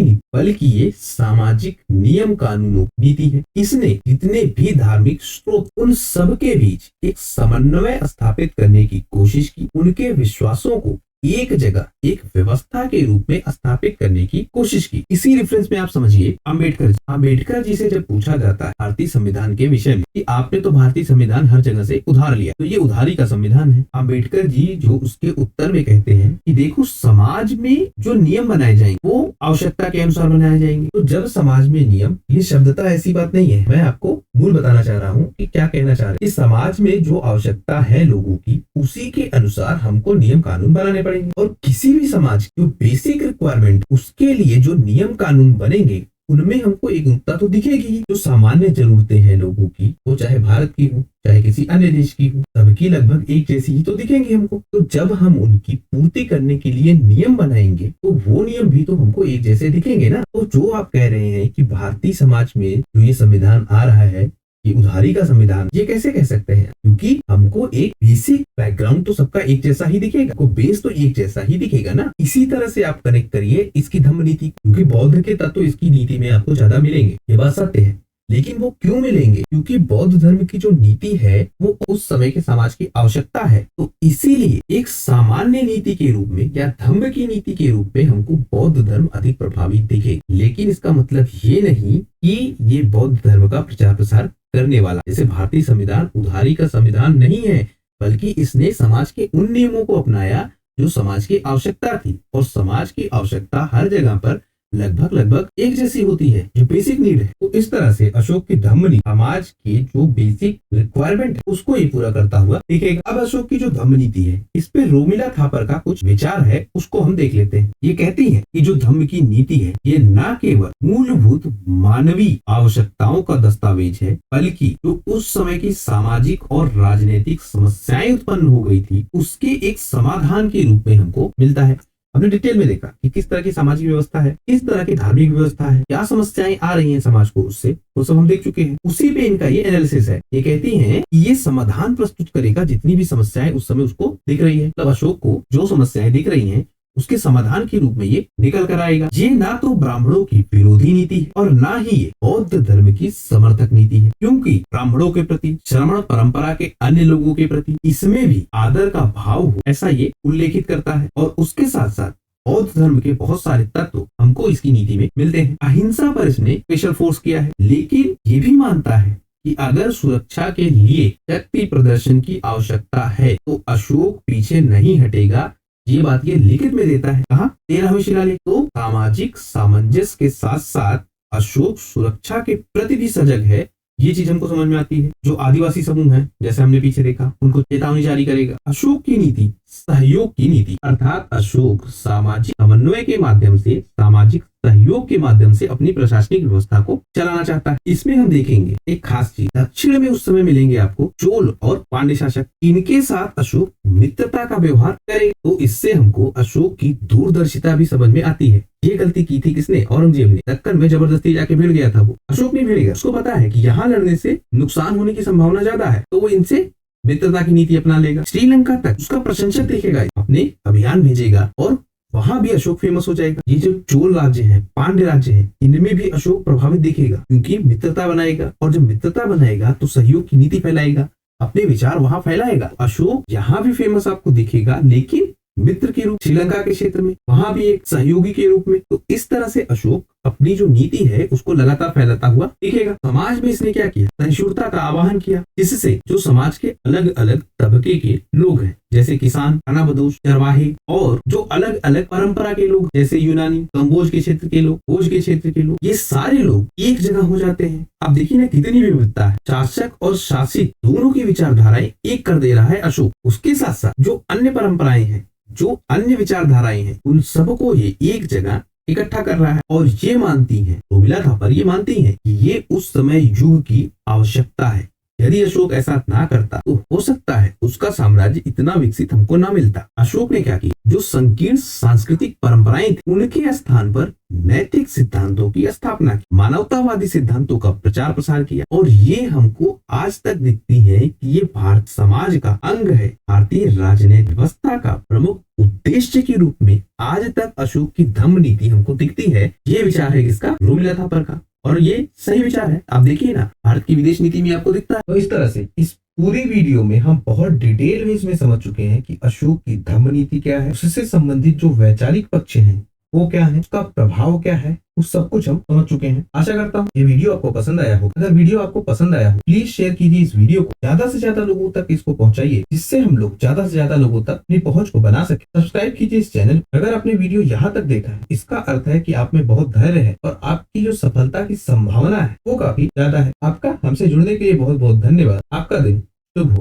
नीति, बल्कि ये सामाजिक नियम कानूनों की नीति है। इसने जितने भी धार्मिक स्रोत उन सब के बीच एक समन्वय स्थापित करने की कोशिश की, उनके विश्वासों को एक जगह एक व्यवस्था के रूप में स्थापित करने की कोशिश की। इसी रेफरेंस में आप समझिए अम्बेडकर जी से जब पूछा जाता है भारतीय संविधान के विषय में कि आपने तो भारतीय संविधान हर जगह से उधार लिया, तो ये उधारी का संविधान है। अम्बेडकर जी जो उसके उत्तर में कहते हैं कि देखो समाज में जो नियम बनाए जाएंगे वो आवश्यकता के अनुसार बनाए जाएंगे। तो जब समाज में नियम, ये शब्दता ऐसी बात नहीं है, मैं आपको मूल बताना चाह रहा हूँ कि क्या कहना चाह रहे हैं। इस समाज में जो आवश्यकता है लोगों की, उसी के अनुसार हमको नियम कानून बनाने पड़ेंगे। और किसी भी समाज की जो बेसिक रिक्वायरमेंट, उसके लिए जो नियम कानून बनेंगे उनमें हमको एकरूपता तो दिखेगी ही। जो सामान्य जरूरतें हैं लोगों की, वो चाहे भारत की हो चाहे किसी अन्य देश की हो, सबकी लगभग एक जैसी ही तो दिखेंगी हमको। तो जब हम उनकी पूर्ति करने के लिए नियम बनाएंगे तो वो नियम भी तो हमको एक जैसे दिखेंगे ना। तो जो आप कह रहे हैं कि भारतीय समाज में जो ये संविधान आ रहा है, ये उधारी का संविधान, ये कैसे कह सकते हैं? क्योंकि हमको एक बेसिक बैकग्राउंड तो सबका एक जैसा ही दिखेगा, को बेस तो एक जैसा ही दिखेगा ना। इसी तरह से आप कनेक्ट करिए इसकी धम्म नीति, क्योंकि बौद्ध के तत्व इसकी नीति में आपको ज्यादा मिलेंगे, ये बात सत्य है। लेकिन वो क्यों मिलेंगे? क्योंकि बौद्ध धर्म की जो नीति है वो उस समय के समाज की आवश्यकता है। तो इसीलिए एक सामान्य नीति के रूप में या धम्म की नीति के रूप में हमको बौद्ध धर्म अधिक प्रभावी दिखे। लेकिन इसका मतलब ये नहीं कि ये बौद्ध धर्म का प्रचार प्रसार करने वाला, जैसे भारतीय संविधान उधारी का संविधान नहीं है, बल्कि इसने समाज के उन नियमों को अपनाया जो समाज की आवश्यकता थी। और समाज की आवश्यकता हर जगह पर लगभग एक जैसी होती है, जो बेसिक नीड है। तो इस तरह से अशोक की धम्म नीति समाज की जो बेसिक रिक्वायरमेंट है उसको ही पूरा करता हुआ दिखेगा। अब अशोक की जो धम्म नीति है, इस पे रोमिला थापर का कुछ विचार है, उसको हम देख लेते हैं। ये कहती है कि जो धम्म की नीति है ये न केवल मूलभूत मानवीय आवश्यकताओं का दस्तावेज है, बल्कि जो उस समय की सामाजिक और राजनीतिक समस्याएं उत्पन्न हो गई थी उसके एक समाधान के रूप में हमको मिलता है। हमने डिटेल में देखा कि किस तरह की सामाजिक व्यवस्था है, किस तरह की धार्मिक व्यवस्था है, क्या समस्याएं आ रही हैं समाज को, उससे वो सब हम देख चुके हैं। उसी पे इनका ये एनालिसिस है। ये कहती हैं कि ये समाधान प्रस्तुत करेगा जितनी भी समस्याएं उस समय उसको दिख रही है। मतलब अशोक को जो समस्याएं दिख रही हैं उसके समाधान के रूप में ये निकल कर आएगा। ये ना तो ब्राह्मणों की विरोधी नीति है और ना ही ये बौद्ध धर्म की समर्थक नीति है, क्योंकि ब्राह्मणों के प्रति, श्रमण परंपरा के अन्य लोगों के प्रति इसमें भी आदर का भाव हो, ऐसा ये उल्लेखित करता है। और उसके साथ साथ बौद्ध धर्म के बहुत सारे तत्व हमको इसकी नीति में मिलते हैं। अहिंसा पर इसने स्पेशल फोर्स किया है, लेकिन ये भी मानता है कि अगर सुरक्षा के लिए शक्ति प्रदर्शन की आवश्यकता है तो अशोक पीछे नहीं हटेगा। ये बात ये लिखित में देता है। कहा? 13वें शिलालेख। तो सामाजिक सामंजस्य के साथ साथ अशोक सुरक्षा के प्रति भी सजग है, ये चीज हमको समझ में आती है। जो आदिवासी समूह है, जैसे हमने पीछे देखा, उनको चेतावनी जारी करेगा। अशोक की नीति सहयोग की नीति, अर्थात अशोक सामाजिक समन्वय के माध्यम से, सामाजिक सहयोग के माध्यम से अपनी प्रशासनिक व्यवस्था को चलाना चाहता है। इसमें हम देखेंगे एक खास चीज, दक्षिण में उस समय मिलेंगे आपको चोल और पांड्य शासक, इनके साथ अशोक मित्रता का व्यवहार करेगा। तो इससे हमको अशोक की दूरदर्शिता भी समझ में आती है। ये गलती की थी किसने? औरंगजेब ने। दक्कन में जबरदस्ती जाके भिड़ गया था वो, अशोक नहीं भिड़ेगा। उसको पता है कि यहाँ लड़ने से नुकसान होने की संभावना ज्यादा है, तो वो इनसे मित्रता की नीति अपना लेगा। श्रीलंका तक उसका प्रशंसक देखेगा, अपने अभियान भेजेगा और वहां भी अशोक फेमस हो जाएगा। ये जो चोल राज्य है, पांड्य राज्य है, इनमें भी अशोक प्रभावित दिखेगा, क्योंकि मित्रता बनाएगा। और जब मित्रता बनाएगा तो सहयोग की नीति फैलाएगा, अपने विचार वहां फैलाएगा। अशोक यहाँ भी फेमस आपको दिखेगा, लेकिन मित्र के रूप, श्रीलंका के क्षेत्र में वहां भी एक सहयोगी के रूप में। तो इस तरह से अशोक अपनी जो नीति है उसको लगातार फैलाता हुआ दिखेगा। समाज में इसने क्या किया? सहिष्णुता का आह्वान किया, जिससे जो समाज के अलग अलग तबके के लोग हैं, जैसे किसान, खानाबदोश, चरवाहे, और जो अलग अलग परंपरा के लोग, जैसे यूनानी, कंबोज के क्षेत्र के लोग, भोज के क्षेत्र के लोग, ये सारे लोग एक जगह हो जाते हैं। आप देखिए ना कितनी विविधता है। शासक और शासित दोनों की विचारधाराएं एक कर दे रहा है अशोक। उसके साथ साथ जो अन्य परंपराएं हैं, जो अन्य विचारधाराएं हैं, उन सबको ये एक जगह इकट्ठा कर रहा है। और ये मानती है, रोमिला थापर ये मानती है कि ये उस समय युग की आवश्यकता है। यदि अशोक ऐसा ना करता तो हो सकता है उसका साम्राज्य इतना विकसित हमको ना मिलता। अशोक ने क्या किया? जो संकीर्ण सांस्कृतिक परंपराएं थी उनके स्थान पर नैतिक सिद्धांतों की स्थापना की, मानवतावादी सिद्धांतों का प्रचार प्रसार किया। और ये हमको आज तक दिखती है कि ये भारत समाज का अंग है, भारतीय राजनीतिक व्यवस्था का प्रमुख उद्देश्य के रूप में आज तक अशोक की धम्म नीति हमको दिखती है। ये विचार है किसका? रोमिला थापर का। और ये सही विचार है। आप देखिए ना, भारत की विदेश नीति में आपको दिखता है। तो इस तरह से इस पूरी वीडियो में हम बहुत डिटेल में इसमें समझ चुके हैं कि अशोक की धम्म नीति क्या है, उससे संबंधित जो वैचारिक पक्ष हैं वो क्या है, उसका प्रभाव क्या है, उस सब कुछ हम समझ चुके हैं। आशा करता हूँ ये वीडियो आपको पसंद आया हो। अगर वीडियो आपको पसंद आया हो प्लीज शेयर कीजिए इस वीडियो को, ज्यादा से ज्यादा लोगों तक इसको पहुंचाइए, जिससे हम लोग ज्यादा से ज्यादा लोगों तक अपनी पहुंच को बना सके। सब्सक्राइब कीजिए इस चैनल। अगर आपने वीडियो यहाँ तक देखा है इसका अर्थ है कि आप में बहुत धैर्य है और आपकी जो सफलता की संभावना है वो काफी ज्यादा है। आपका हमसे जुड़ने के लिए बहुत बहुत धन्यवाद। आपका दिन शुभ हो।